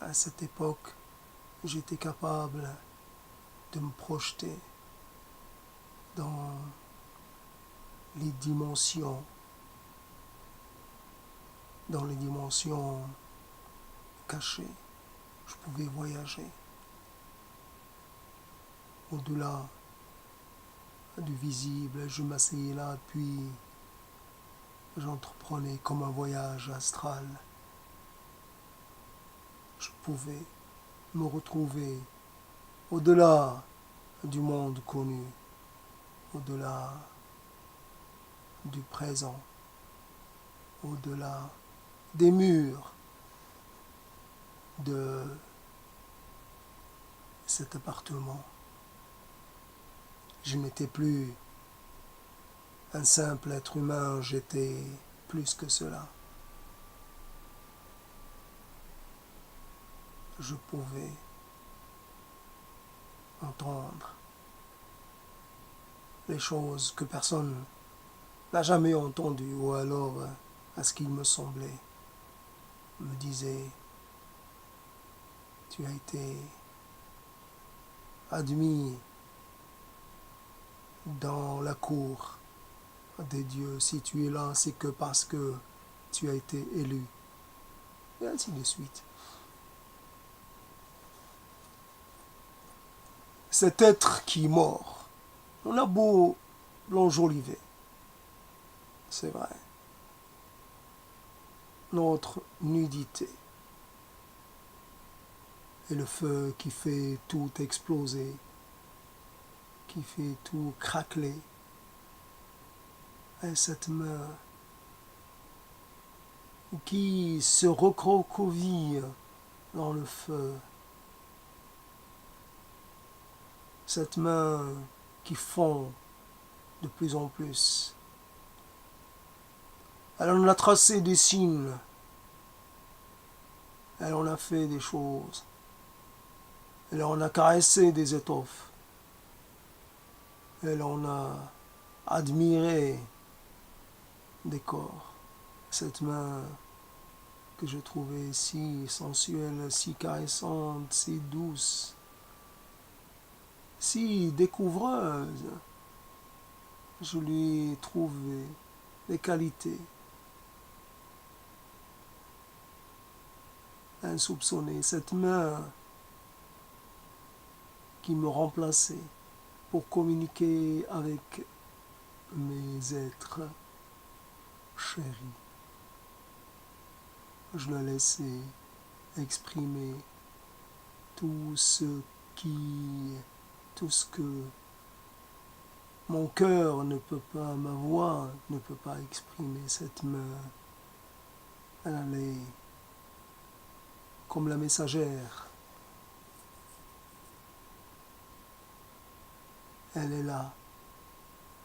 À cette époque, j'étais capable de me projeter dans les dimensions, cachées. Je pouvais voyager au-delà du visible. Je m'asseyais là, puis j'entreprenais comme un voyage astral. Je pouvais me retrouver au-delà du monde connu, au-delà du présent, au-delà des murs de cet appartement. Je n'étais plus un simple être humain, j'étais plus que cela. Je pouvais entendre les choses que personne n'a jamais entendues, ou alors, à ce qu'il me semblait, me disait: tu as été admis dans la cour des dieux. Si tu es là, c'est que parce que tu as été élu. Et ainsi de suite. Cet être qui est mort, on a beau l'enjoliver, c'est vrai. Notre nudité et le feu qui fait tout exploser, qui fait tout craqueler, et cette main qui se recroqueville dans le feu, cette main qui fond de plus en plus. Elle en a tracé des signes, elle en a fait des choses, elle en a caressé des étoffes, elle en a admiré des corps. Cette main que je trouvais si sensuelle, si caressante, si douce, si découvreuse, je lui ai trouvé des qualités insoupçonnées. Cette main qui me remplaçait pour communiquer avec mes êtres chéris. Je la laissais exprimer tout ce que mon cœur ne peut pas, ma voix ne peut pas exprimer. Cette main, elle allait comme la messagère. Elle est là,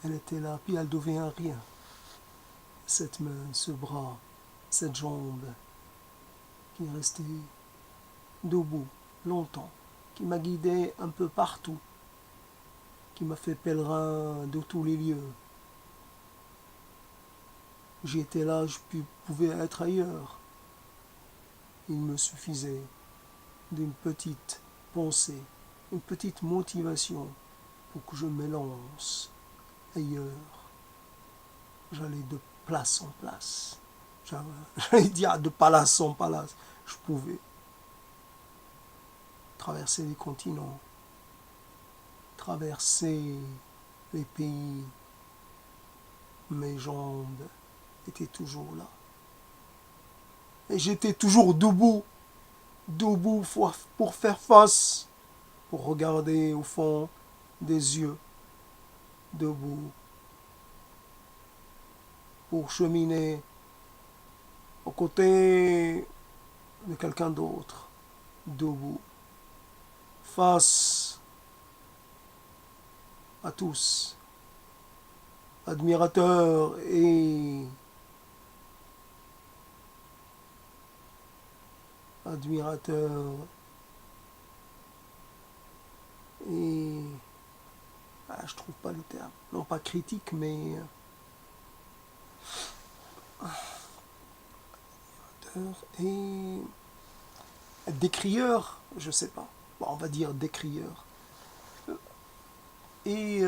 elle était là, puis elle devient rien. Cette main, ce bras, cette jambe qui est restée debout longtemps, qui m'a guidé un peu partout, qui m'a fait pèlerin de tous les lieux. J'étais là, je pouvais être ailleurs. Il me suffisait d'une petite pensée, une petite motivation pour que je m'élance ailleurs. J'allais de place en place. J'allais dire de palace en palace. Je pouvais traverser les continents, traverser les pays. Mes jambes étaient toujours là. Et j'étais toujours debout pour faire face, pour regarder au fond des yeux debout pour cheminer aux côtés de quelqu'un d'autre, debout, face à tous, admirateurs et admirateurs et je trouve pas le terme, non pas critique mais et décrieur, je sais pas, bon, on va dire décrieur. Et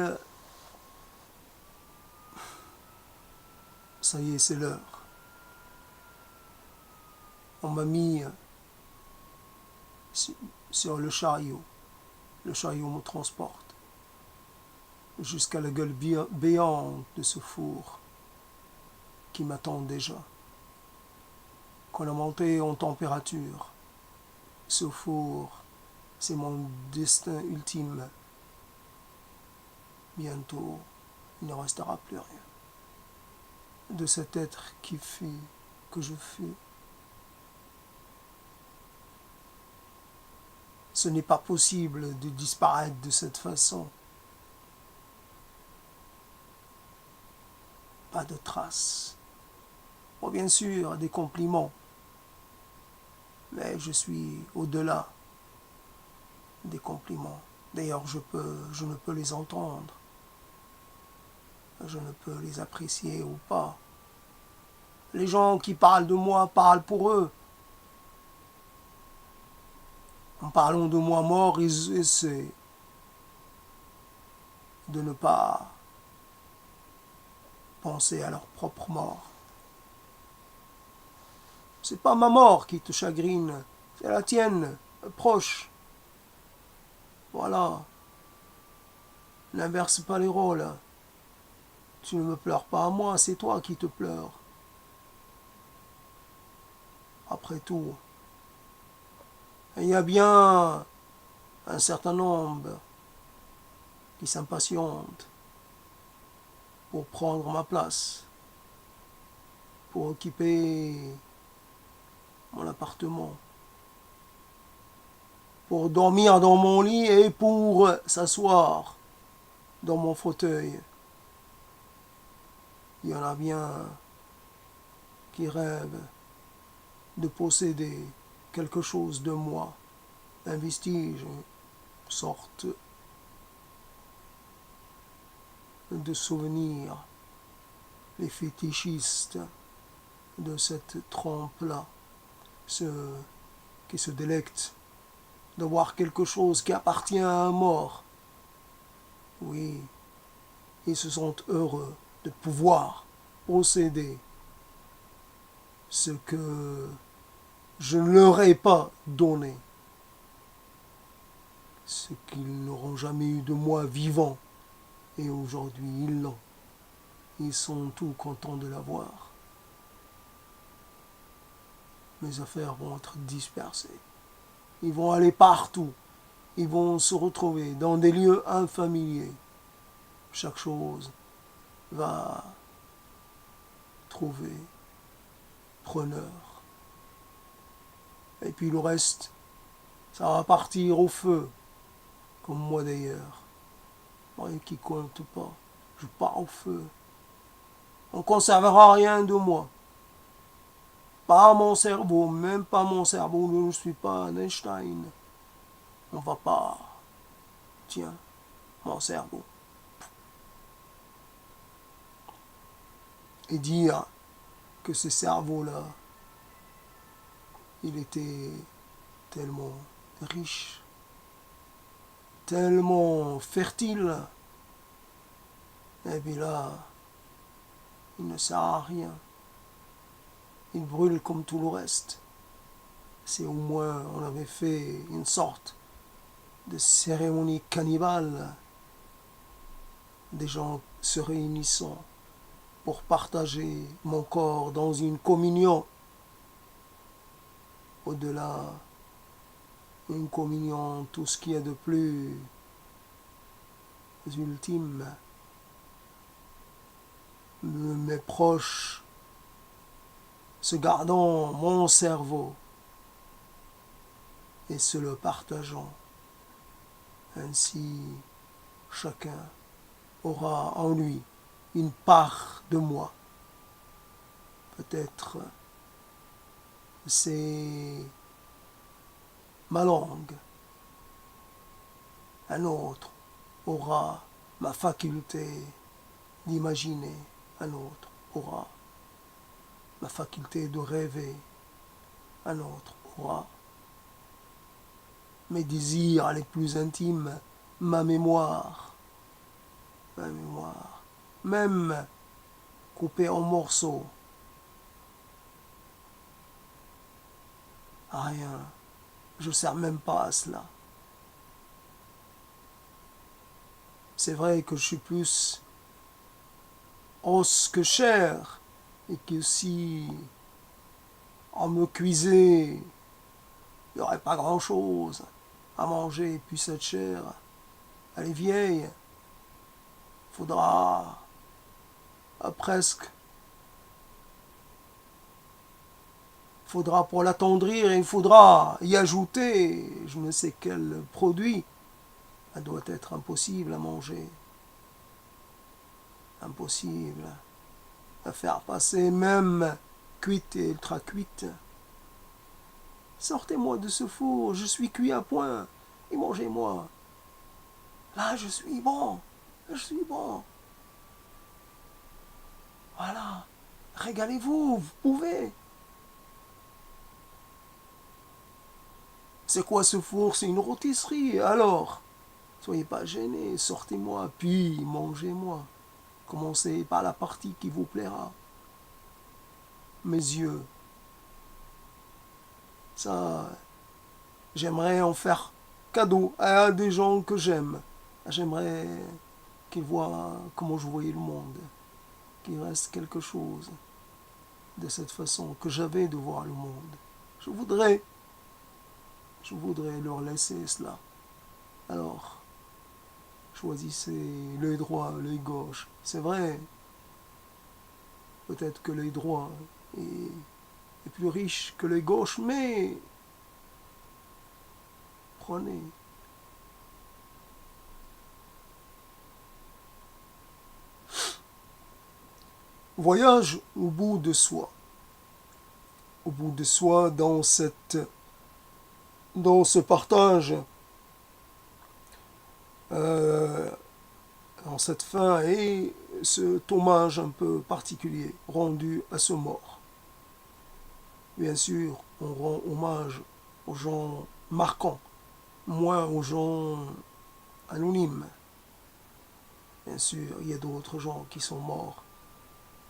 ça y est, c'est l'heure. On m'a mis sur le chariot. Le chariot me transporte jusqu'à la gueule béante de ce four qui m'attend déjà. Qu'on a monté en température, ce four, c'est mon destin ultime. Bientôt, il ne restera plus rien de cet être qui fut, que je fus. Ce n'est pas possible de disparaître de cette façon. Pas de traces. Bon, bien sûr, des compliments. Mais je suis au-delà des compliments. D'ailleurs, je ne peux les entendre. Je ne peux les apprécier ou pas. Les gens qui parlent de moi parlent pour eux. En parlant de moi mort, ils essaient de ne pas penser à leur propre mort. C'est pas ma mort qui te chagrine, c'est la tienne, proche. Voilà. N'inverse pas les rôles. Tu ne me pleures pas à moi, c'est toi qui te pleures. Après tout, il y a bien un certain nombre qui s'impatientent pour prendre ma place, pour occuper mon appartement, pour dormir dans mon lit et pour s'asseoir dans mon fauteuil. Il y en a bien qui rêvent de posséder quelque chose de moi, un vestige, une sorte de souvenir, les fétichistes de cette trempe-là, ceux qui se délectent de voir quelque chose qui appartient à un mort. Oui, ils se sentent heureux de pouvoir posséder ce que je ne leur ai pas donné, ce qu'ils n'auront jamais eu de moi vivant, et aujourd'hui ils l'ont. Ils sont tout contents de l'avoir. Mes affaires vont être dispersées. Ils vont aller partout. Ils vont se retrouver dans des lieux infamiliers. Chaque chose va trouver preneur. Et puis le reste, ça va partir au feu, comme moi d'ailleurs. Rien qui compte pas. Je pars au feu. On ne conservera rien de moi. Pas mon cerveau, même pas mon cerveau. Je ne suis pas un Einstein. On va pas. Tiens, mon cerveau. Et dire que ce cerveau-là, il était tellement riche, tellement fertile, et puis là, il ne sert à rien. Il brûle comme tout le reste. Si au moins on avait fait une sorte de cérémonie cannibale, des gens se réunissant pour partager mon corps dans une communion. Au-delà, une communion, tout ce qu'il y a de plus ultimes de mes proches, se gardant mon cerveau et se le partageant. Ainsi, chacun aura en lui une part de moi. Peut-être c'est ma langue. Un autre aura ma faculté d'imaginer. Un autre aura ma faculté de rêver. Un autre aura mes désirs les plus intimes, ma mémoire. Ma mémoire. Même coupée en morceaux. Rien. Je ne sers même pas à cela. C'est vrai que je suis plus os que chair, et que si on me cuisait, il n'y aurait pas grand-chose à manger, et puis cette chair, elle est vieille, faudra presque, faudra pour l'attendrir, il faudra y ajouter je ne sais quel produit. Elle doit être impossible à manger, impossible à faire passer, même cuite et ultra cuite. Sortez-moi de ce four, je suis cuit à point, et mangez-moi. Là, je suis bon, je suis bon. Voilà, régalez-vous, vous pouvez. C'est quoi ce four? C'est une rôtisserie, alors soyez pas gênés, sortez-moi, puis mangez-moi. Commencez par la partie qui vous plaira. Mes yeux, ça, j'aimerais en faire cadeau à des gens que j'aime. J'aimerais qu'ils voient comment je voyais le monde, qu'il reste quelque chose de cette façon que j'avais de voir le monde. Je voudrais leur laisser cela. Alors, choisissez l'œil droit, l'œil gauche. C'est vrai, peut-être que l'œil droit est plus riche que l'œil gauche, mais prenez. Voyage au bout de soi. Au bout de soi dans ce partage, dans cette fin et cet hommage un peu particulier rendu à ce mort. Bien sûr, on rend hommage aux gens marquants, moins aux gens anonymes. Bien sûr, il y a d'autres gens qui sont morts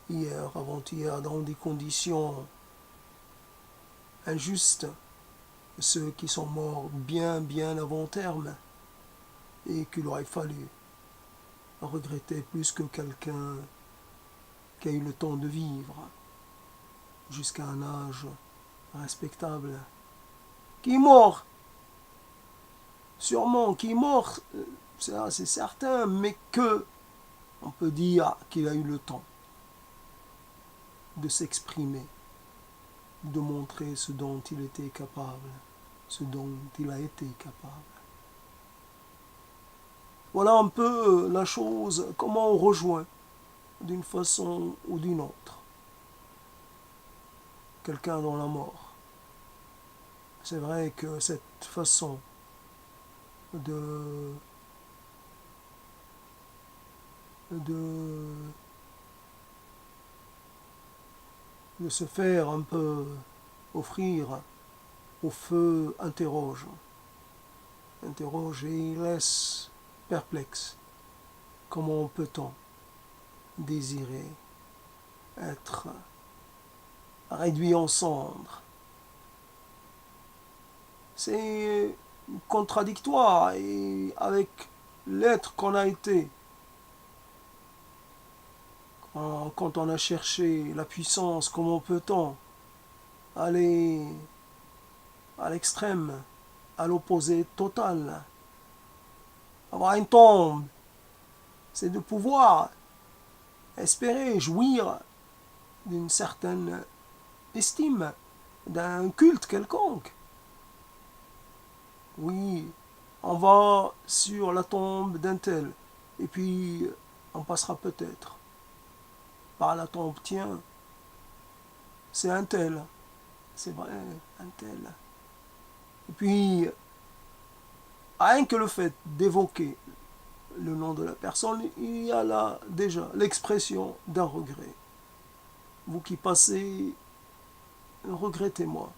hier, avant-hier, dans des conditions injustes. Ceux qui sont morts bien, bien avant terme et qu'il aurait fallu regretter plus que quelqu'un qui a eu le temps de vivre jusqu'à un âge respectable. Qui est mort, sûrement, qui est mort, c'est certain, mais que on peut dire qu'il a eu le temps de s'exprimer, de montrer ce dont il était capable, ce dont il a été capable. Voilà un peu la chose, comment on rejoint d'une façon ou d'une autre quelqu'un dans la mort. C'est vrai que cette façon de se faire un peu offrir au feu interroge et laisse perplexe. Comment peut-on désirer être réduit en cendres? C'est contradictoire et avec l'être qu'on a été. Quand on a cherché la puissance, comment peut-on aller à l'extrême, à l'opposé total, avoir une tombe c'est de pouvoir espérer jouir d'une certaine estime, d'un culte quelconque. Oui, on va sur la tombe d'un tel, et puis on passera peut-être par la tombe, tiens, c'est un tel, c'est vrai, un tel. Et puis, rien que le fait d'évoquer le nom de la personne, il y a là déjà l'expression d'un regret. Vous qui passez, regrettez-moi.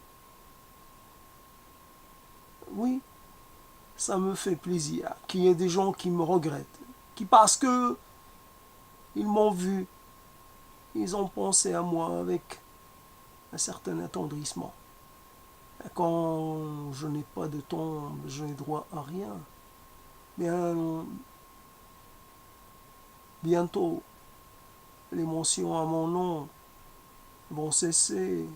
Oui, ça me fait plaisir qu'il y ait des gens qui me regrettent, qui parce que ils m'ont vu, ils ont pensé à moi avec un certain attendrissement. Et quand je n'ai pas de tombe, je n'ai droit à rien. Bien, bientôt, les mentions à mon nom vont cesser.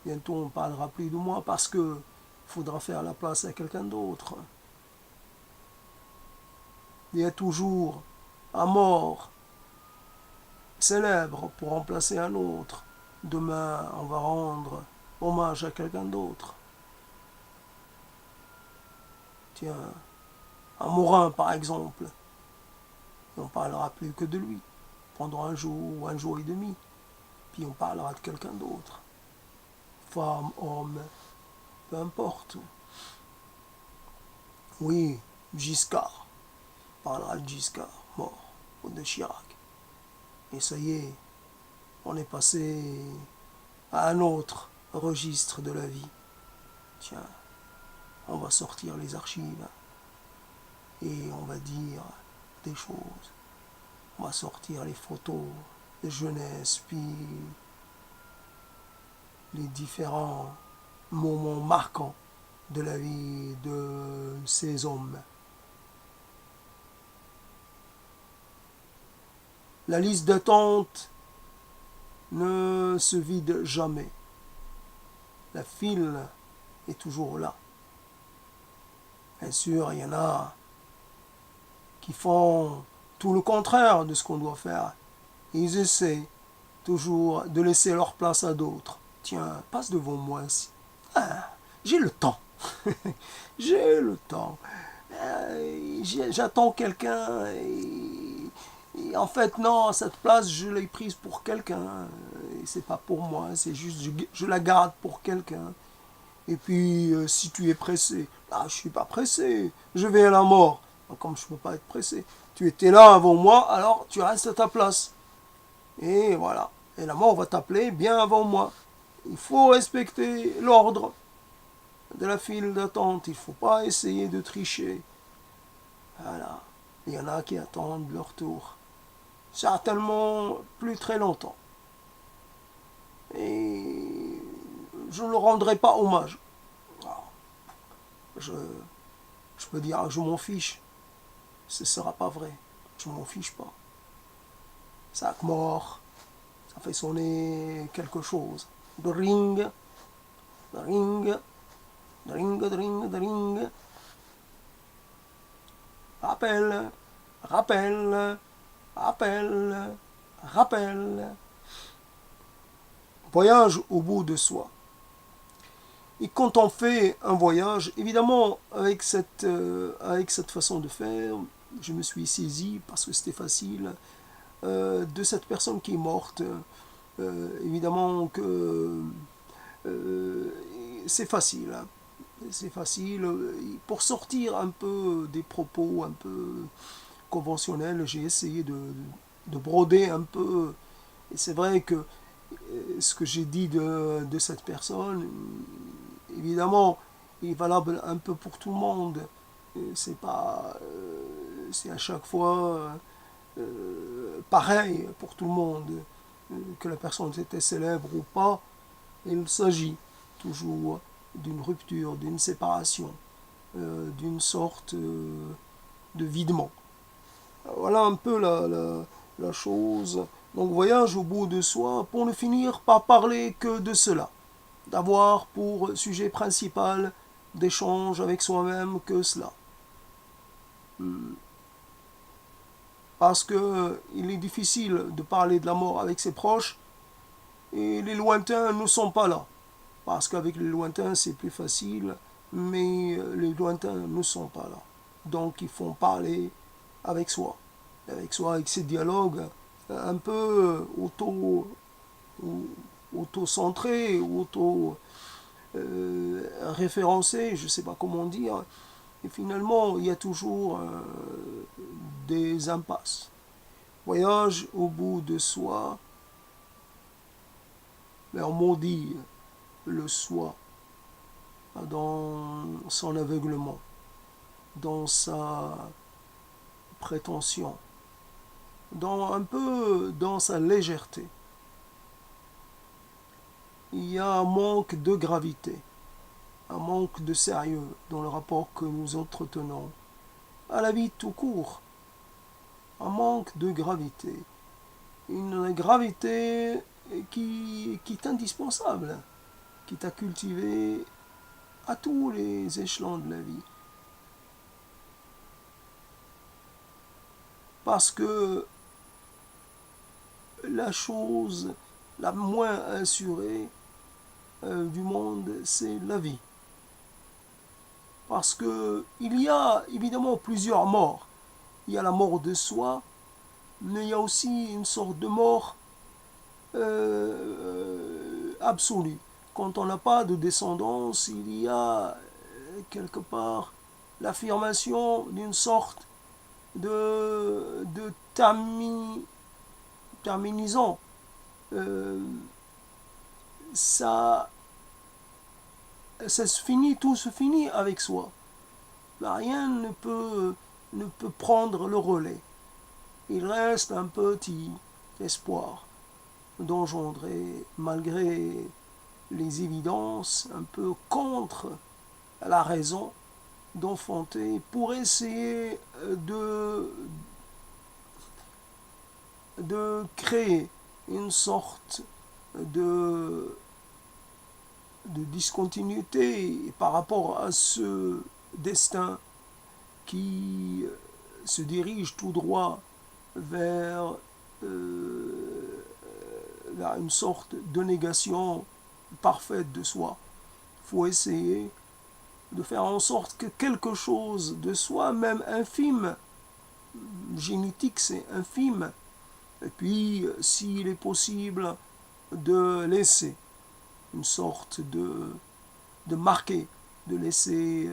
Bientôt, on ne parlera plus de moi parce que faudra faire la place à quelqu'un d'autre. Il y a toujours un mort célèbre pour remplacer un autre. Demain, on va rendre hommage à quelqu'un d'autre. Tiens, un Morin par exemple. On ne parlera plus que de lui pendant un jour ou un jour et demi. Puis on parlera de quelqu'un d'autre. Femme, homme, peu importe. Oui, Giscard. On parlera de Giscard, mort, ou de Chirac. Et ça y est, on est passé à un autre registre de la vie. Tiens, on va sortir les archives et on va dire des choses. On va sortir les photos de jeunesse, puis les différents moments marquants de la vie de ces hommes. La liste d'attente ne se vide jamais. La file est toujours là. Bien sûr, il y en a qui font tout le contraire de ce qu'on doit faire. Ils essaient toujours de laisser leur place à d'autres. Tiens, passe devant moi. Ah, j'ai le temps. J'ai le temps. J'attends quelqu'un. Et en fait, non, cette place, je l'ai prise pour quelqu'un. Et c'est pas pour moi. C'est juste, je la garde pour quelqu'un. Et puis, si tu es pressé, ah, je suis pas pressé. Je vais à la mort. Comme je peux pas être pressé. Tu étais là avant moi, alors tu restes à ta place. Et voilà. Et la mort va t'appeler bien avant moi. Il faut respecter l'ordre de la file d'attente. Il ne faut pas essayer de tricher. Voilà. Il y en a qui attendent leur tour. Certainement plus très longtemps. Et je ne leur rendrai pas hommage. Je, je peux dire, je m'en fiche. Ce ne sera pas vrai. Je m'en fiche pas. Sac mort. Ça fait sonner quelque chose. De ring. De ring. De ring, de ring, de ring. Rappel. Rappel. Rappel. Rappel. Voyage au bout de soi. Et quand on fait un voyage, évidemment, avec cette façon de faire, je me suis saisi, parce que c'était facile, de cette personne qui est morte. Évidemment que c'est facile. Hein. C'est facile. Pour sortir un peu des propos un peu conventionnels, j'ai essayé de broder un peu. Et c'est vrai que ce que j'ai dit de cette personne, évidemment, est valable un peu pour tout le monde. C'est pas, c'est à chaque fois pareil pour tout le monde, que la personne était célèbre ou pas. Il s'agit toujours d'une rupture, d'une séparation, d'une sorte de videment. Voilà un peu la chose. Donc voyage au bout de soi pour ne finir par parler que de cela. D'avoir pour sujet principal d'échange avec soi-même que cela. parce que il est difficile de parler de la mort avec ses proches et les lointains ne sont pas là. Parce qu'avec les lointains, c'est plus facile, mais les lointains ne sont pas là. Donc il faut parler avec soi, avec ces dialogues un peu auto-centrés, auto-référencés, je ne sais pas comment dire. Et finalement, il y a toujours des impasses. Voyage au bout de soi, mais on maudit le soi dans son aveuglement, dans sa prétention, un peu dans sa légèreté. Il y a un manque de gravité, un manque de sérieux dans le rapport que nous entretenons à la vie tout court, un manque de gravité, une gravité qui est indispensable, qui est à cultiver à tous les échelons de la vie. Parce que la chose la moins assurée du monde, c'est la vie. Parce que il y a évidemment plusieurs morts. Il y a la mort de soi, mais il y a aussi une sorte de mort absolue. Quand on n'a pas de descendance, il y a quelque part l'affirmation d'une sorte de terminisant. Euh, ça, ça se finit, tout se finit avec soi. Rien ne peut prendre le relais. Il reste un petit espoir d'engendrer, malgré les évidences, un peu contre la raison, d'enfanter pour essayer de créer une sorte de, de discontinuité par rapport à ce destin qui se dirige tout droit vers, vers une sorte de négation parfaite de soi. Il faut essayer de faire en sorte que quelque chose de soi, même infime, génétique c'est infime, et puis s'il est possible de laisser une sorte de marquer, de laisser,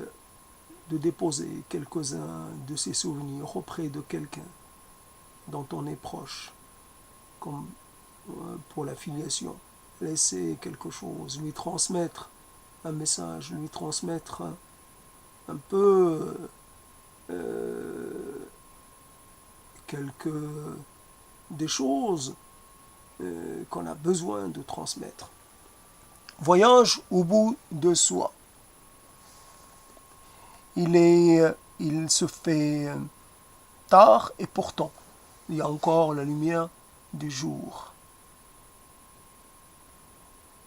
de déposer quelques-uns de ses souvenirs auprès de quelqu'un dont on est proche, comme pour la filiation. Laisser quelque chose, lui transmettre un message, lui transmettre un peu quelques des choses qu'on a besoin de transmettre. Voyage au bout de soi. Il se fait tard et pourtant il y a encore la lumière du jour.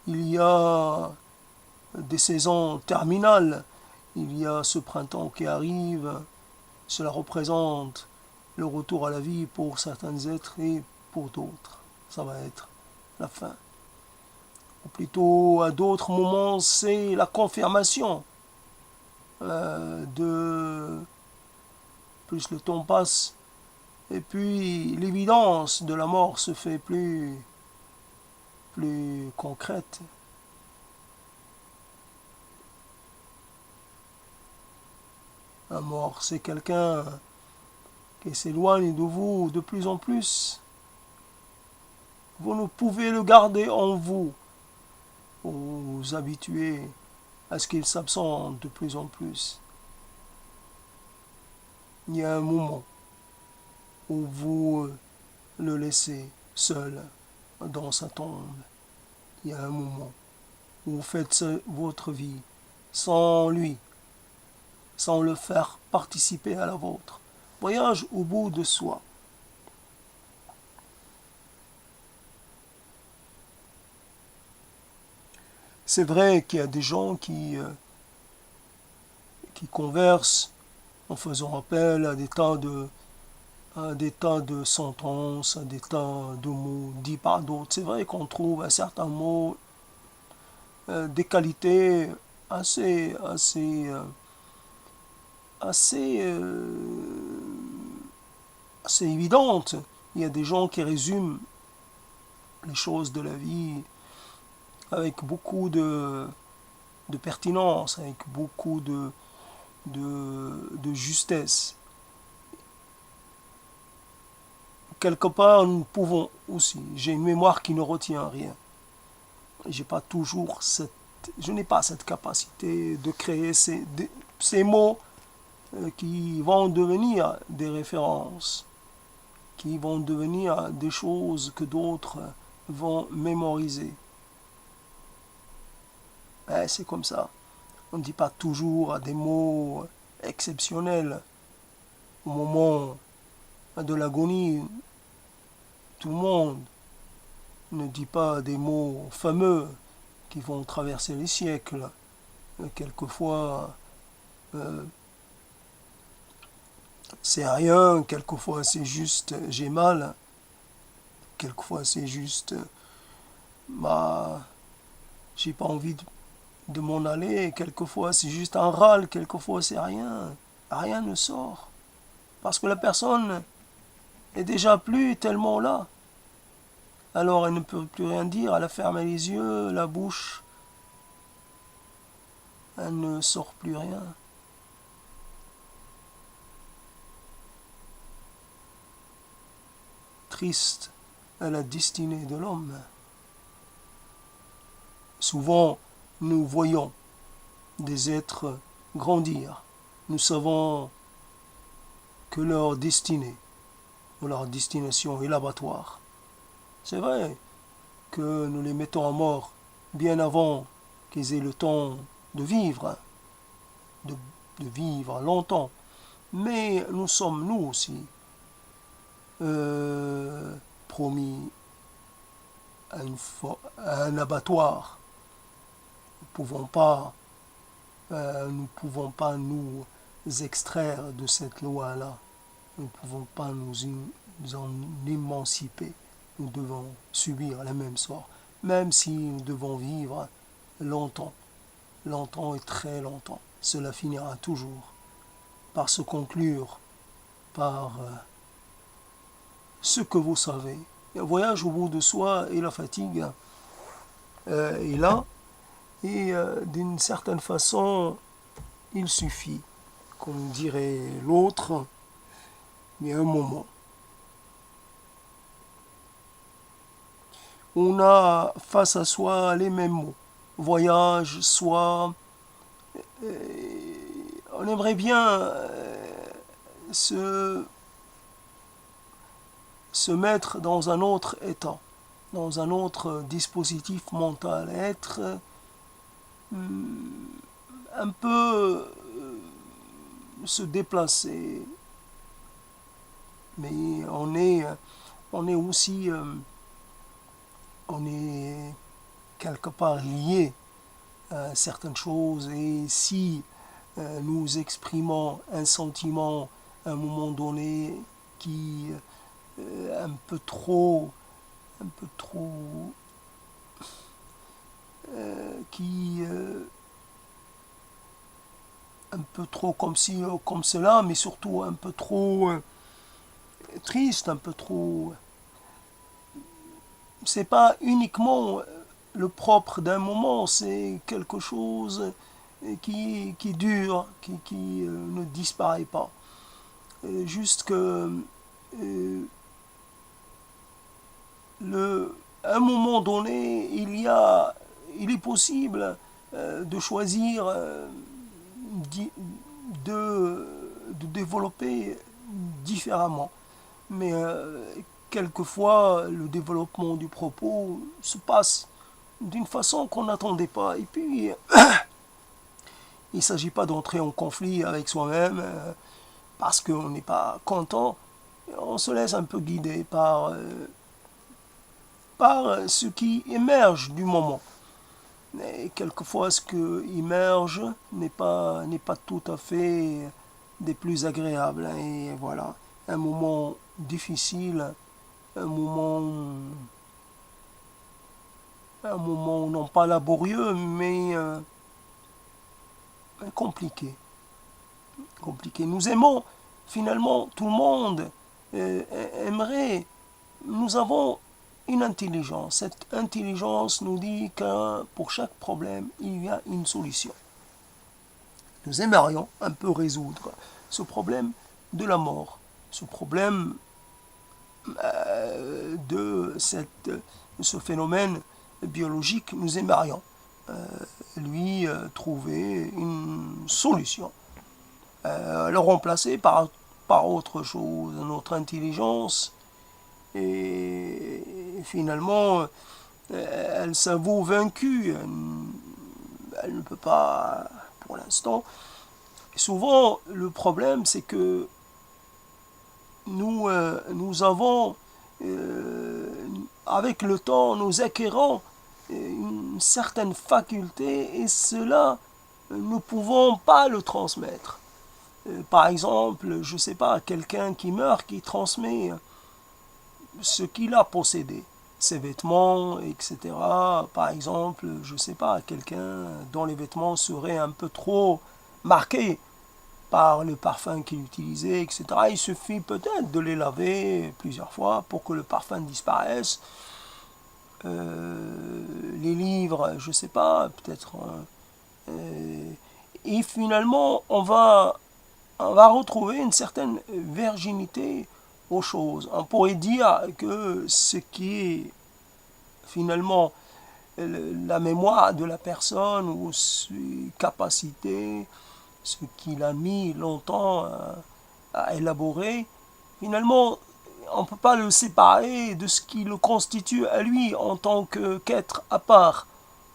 Il y a des saisons terminales. Il y a ce printemps qui arrive. Cela représente le retour à la vie pour certains êtres et pour d'autres. Ça va être la fin. Ou plutôt, à d'autres moments, c'est la confirmation de... Plus le temps passe, et puis l'évidence de la mort se fait plus concrète. La mort, c'est quelqu'un qui s'éloigne de vous de plus en plus. Vous ne pouvez le garder en vous, vous vous habituez à ce qu'il s'absente de plus en plus. Il y a un moment où vous le laissez seul dans sa tombe. Il y a un moment où vous faites votre vie sans lui, sans le faire participer à la vôtre. Voyage au bout de soi. C'est vrai qu'il y a des gens qui conversent en faisant appel à des tas des tas de sentences, des tas de mots dits par d'autres. C'est vrai qu'on trouve un certain mot des qualités assez, assez évidentes. Il y a des gens qui résument les choses de la vie avec beaucoup de pertinence, avec beaucoup de justesse. Quelque part, nous pouvons aussi. J'ai une mémoire qui ne retient rien. J'ai pas toujours cette, je n'ai pas cette capacité de créer ces mots qui vont devenir des références, qui vont devenir des choses que d'autres vont mémoriser. C'est comme ça. On ne dit pas toujours des mots exceptionnels au moment de l'agonie. Tout le monde ne dit pas des mots fameux qui vont traverser les siècles. Quelquefois, c'est rien, quelquefois c'est juste j'ai mal, quelquefois c'est juste bah j'ai pas envie de m'en aller, quelquefois c'est juste un râle, quelquefois c'est rien. Rien ne sort. Parce que la personne est déjà plus tellement là. Alors elle ne peut plus rien dire, elle a fermé les yeux, la bouche, elle ne sort plus rien. Triste à la destinée de l'homme. Souvent, nous voyons des êtres grandir. Nous savons que leur destinée ou leur destination est l'abattoir. C'est vrai que nous les mettons à mort bien avant qu'ils aient le temps de vivre, de, de vivre longtemps. Mais nous sommes, nous aussi, promis à un abattoir. Nous pouvons pas nous extraire de cette loi-là. Nous ne pouvons pas nous en émanciper. Nous devons subir le même sort, même si nous devons vivre longtemps, longtemps et très longtemps. Cela finira toujours par se conclure par ce que vous savez. Un voyage au bout de soi et la fatigue est là, et d'une certaine façon, il suffit, comme dirait l'autre, il y a un moment. On a face à soi les mêmes mots. Voyage, soi. On aimerait bien se, se mettre dans un autre état, dans un autre dispositif mental, être un peu se déplacer. Mais on est aussi, on est quelque part lié à certaines choses, et si nous exprimons un sentiment à un moment donné qui un peu trop, qui un peu trop comme si, comme cela, mais surtout un peu trop triste, un peu trop. C'est pas uniquement le propre d'un moment, c'est quelque chose qui dure, qui ne disparaît pas. Juste que à un moment donné, il est possible de choisir de, de développer différemment. Mais quelquefois, le développement du propos se passe d'une façon qu'on n'attendait pas. Et puis, il ne s'agit pas d'entrer en conflit avec soi-même parce qu'on n'est pas content. On se laisse un peu guider par ce qui émerge du moment. Et quelquefois, ce qui émerge n'est pas tout à fait des plus agréables. Et voilà, un moment difficile, un moment, non pas laborieux, mais compliqué. Compliqué. Nous aimons, finalement, tout le monde aimerait, nous avons une intelligence. Cette intelligence nous dit que pour chaque problème, il y a une solution. Nous aimerions un peu résoudre ce problème de la mort, ce problème ce phénomène biologique. Nous aimerions lui trouver une solution, le remplacer par autre chose, notre intelligence, et finalement elle s'avoue vaincue, elle ne peut pas pour l'instant. Souvent le problème c'est que nous avons avec le temps nous acquérons une certaine faculté et cela nous ne pouvons pas le transmettre. Par exemple, je ne sais pas, quelqu'un qui meurt, qui transmet ce qu'il a possédé, ses vêtements, etc. Par exemple, je ne sais pas, quelqu'un dont les vêtements seraient un peu trop marqués par le parfum qu'il utilisait, etc. Il suffit peut-être de les laver plusieurs fois pour que le parfum disparaisse. Les livres, je ne sais pas, peut-être. Et finalement, on va retrouver une certaine virginité aux choses. On pourrait dire que ce qui est finalement la mémoire de la personne ou ses capacités, ce qu'il a mis longtemps à élaborer, finalement, on ne peut pas le séparer de ce qui le constitue à lui en tant qu'être à part.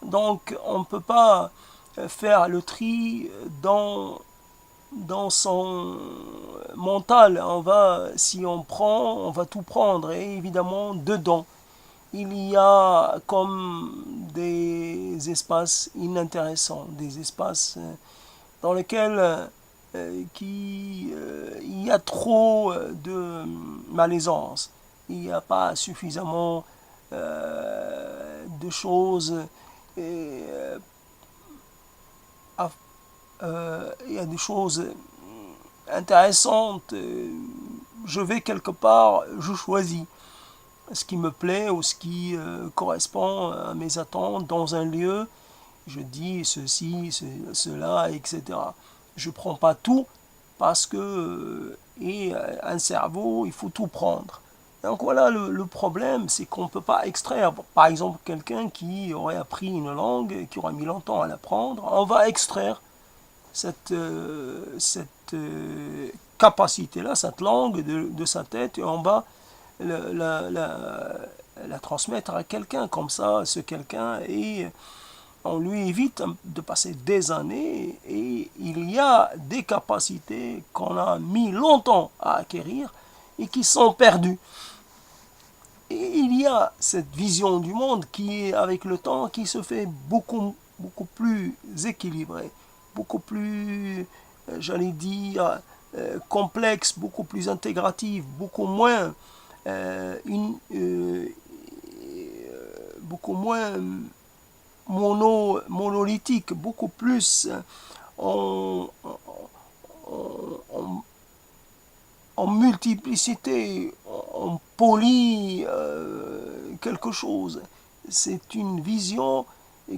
Donc, on ne peut pas faire le tri dans son mental. Si on prend, on va tout prendre. Et évidemment, dedans, il y a comme des espaces inintéressants, des espaces dans lesquels il y a trop de malaisance. Il n'y a pas suffisamment de choses. Et, il y a des choses intéressantes. Je vais quelque part, je choisis ce qui me plaît ou ce qui correspond à mes attentes dans un lieu. Je dis ceci, cela, etc. Je ne prends pas tout parce que un cerveau, il faut tout prendre. Donc voilà, le problème, c'est qu'on ne peut pas extraire. Par exemple, quelqu'un qui aurait appris une langue, qui aurait mis longtemps à l'apprendre, on va extraire cette capacité-là, cette langue de sa tête, et on va la transmettre à quelqu'un comme ça, ce quelqu'un, et on lui évite de passer des années, et il y a des capacités qu'on a mis longtemps à acquérir et qui sont perdues. Et il y a cette vision du monde qui est avec le temps, qui se fait beaucoup plus équilibrée, beaucoup plus, j'allais dire, complexe, beaucoup plus intégrative, beaucoup moins beaucoup moins monolithique, beaucoup plus en, en, en multiplicité, on polie quelque chose. C'est une vision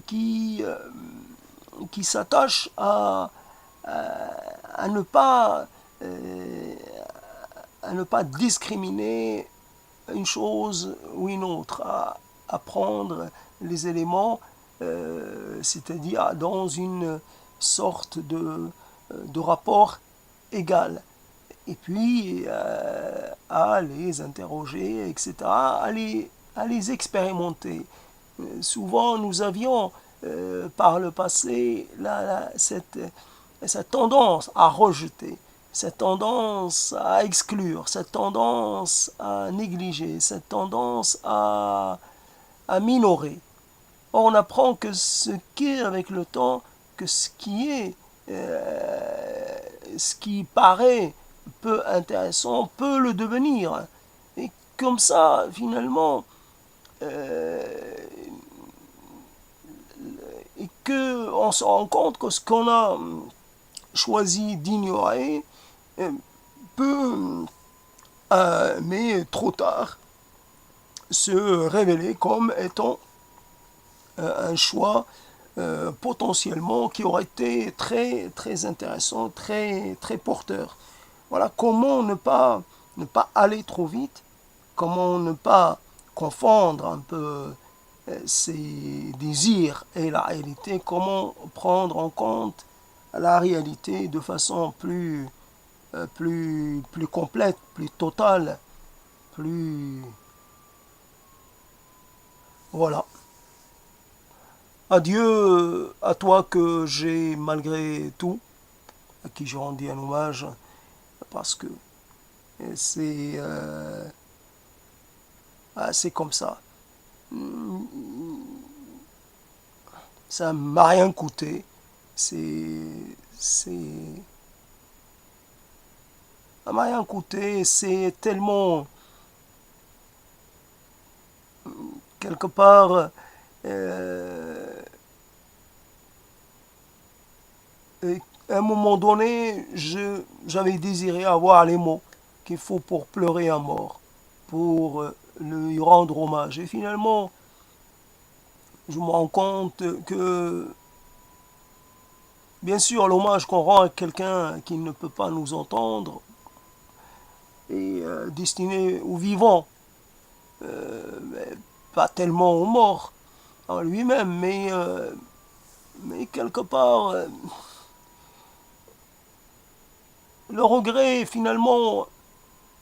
qui, qui s'attache à ne pas discriminer une chose ou une autre, à prendre les éléments, c'est-à-dire dans une sorte de rapport égal. Et puis à les interroger, etc., à les expérimenter. Souvent, nous avions par le passé cette tendance à rejeter, cette tendance à exclure, cette tendance à négliger, cette tendance à minorer. Or, on apprend que ce qu'est avec le temps, que ce qui paraît peu intéressant peut le devenir. Et comme ça, finalement, et qu'on se rend compte que ce qu'on a choisi d'ignorer peut, mais trop tard, se révéler comme étant un choix potentiellement qui aurait été très, très intéressant, très, très porteur. Voilà comment ne pas aller trop vite, comment ne pas confondre un peu ses désirs et la réalité, comment prendre en compte la réalité de façon plus complète, plus totale, plus... Voilà. Adieu à toi que j'ai malgré tout, à qui je rendis un hommage, parce que c'est c'est comme ça. Ça m'a rien coûté. C'est c'est ça m'a rien coûté. C'est tellement quelque part à un moment donné, j'avais désiré avoir les mots qu'il faut pour pleurer un mort, pour lui rendre hommage. Et finalement, je me rends compte que, bien sûr, l'hommage qu'on rend à quelqu'un qui ne peut pas nous entendre est destiné aux vivants, pas tellement aux morts en lui-même, mais quelque part, le regret, finalement,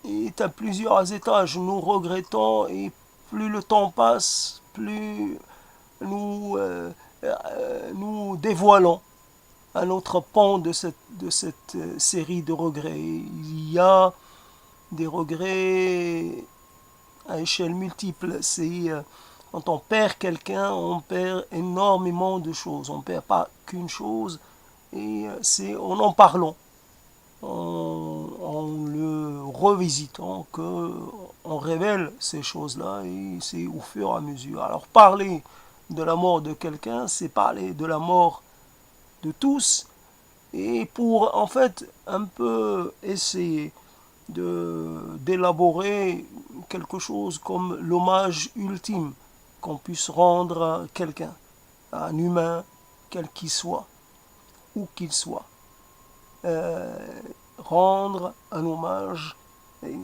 est à plusieurs étages. Nous regrettons et plus le temps passe, plus nous dévoilons un autre pan de cette série de regrets. Il y a des regrets à échelle multiple. C'est quand on perd quelqu'un, on perd énormément de choses. On ne perd pas qu'une chose, et c'est en en parlant, en le revisitant, que on révèle ces choses-là, et c'est au fur et à mesure. Alors parler de la mort de quelqu'un, c'est parler de la mort de tous, et pour en fait un peu essayer d'élaborer quelque chose comme l'hommage ultime qu'on puisse rendre à quelqu'un, à un humain, quel qu'il soit, où qu'il soit. Euh, Rendre un hommage, et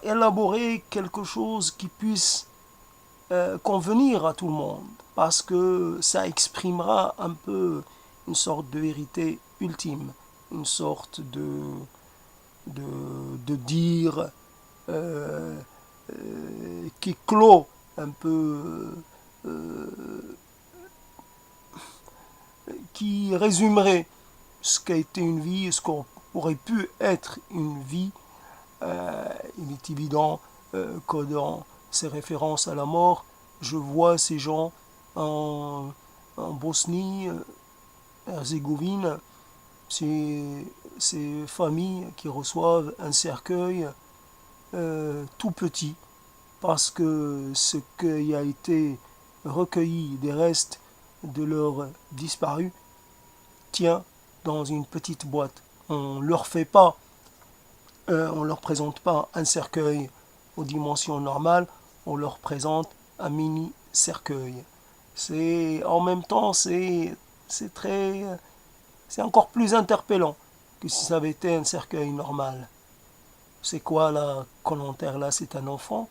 élaborer quelque chose qui puisse convenir à tout le monde, parce que ça exprimera un peu une sorte de vérité ultime, une sorte de, de dire euh, qui clôt un peu, qui résumerait ce qu'a été une vie, ce qu'aurait pu être une vie. Il est évident que dans ces références à la mort, je vois ces gens en Bosnie, Herzégovine, ces familles qui reçoivent un cercueil tout petit, parce que ce qui a été recueilli des restes de leurs disparus tient dans une petite boîte. On leur fait pas, on leur présente pas un cercueil aux dimensions normales, on leur présente un mini cercueil. C'est en même temps c'est très c'est encore plus interpellant que si ça avait été un cercueil normal. C'est quoi là, commentaire là, c'est un enfant?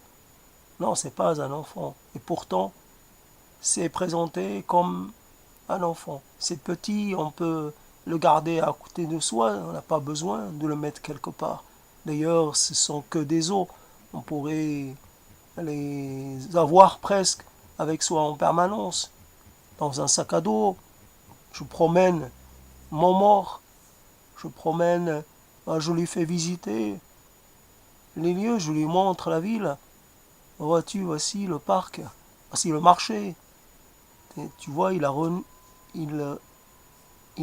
Non, c'est pas un enfant. Et pourtant, c'est présenté comme un enfant. C'est petit, on peut le garder à côté de soi, on n'a pas besoin de le mettre quelque part. D'ailleurs, ce sont que des os. On pourrait les avoir presque avec soi en permanence. Dans un sac à dos, je promène mon mort, je promène, je lui fais visiter les lieux, je lui montre la ville. Vois-tu, voici le parc, voici le marché. Et tu vois, il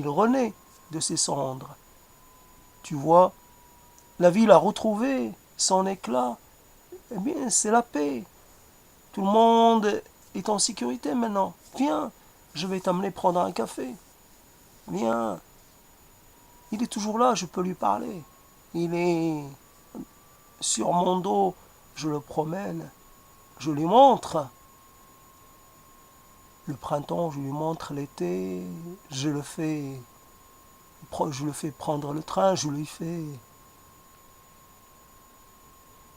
renaît de ses cendres. Tu vois, La ville a retrouvé son éclat. Eh bien, c'est la paix. Tout le monde est en sécurité maintenant. Viens, je vais t'amener prendre un café. Viens. Il est toujours là, je peux lui parler. Il est sur mon dos, je le promène. Je lui montre. Le printemps, je lui montre l'été. Je le fais prendre le train, je lui fais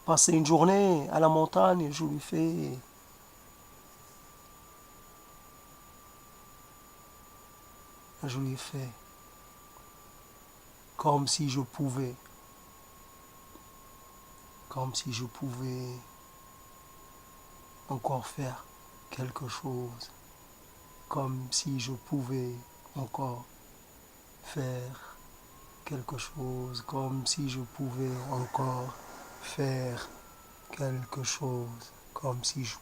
passer une journée à la montagne, je lui fais comme si je pouvais, comme si je pouvais encore faire quelque chose, comme si je pouvais encore faire quelque chose, comme si je pouvais encore faire quelque chose, comme si je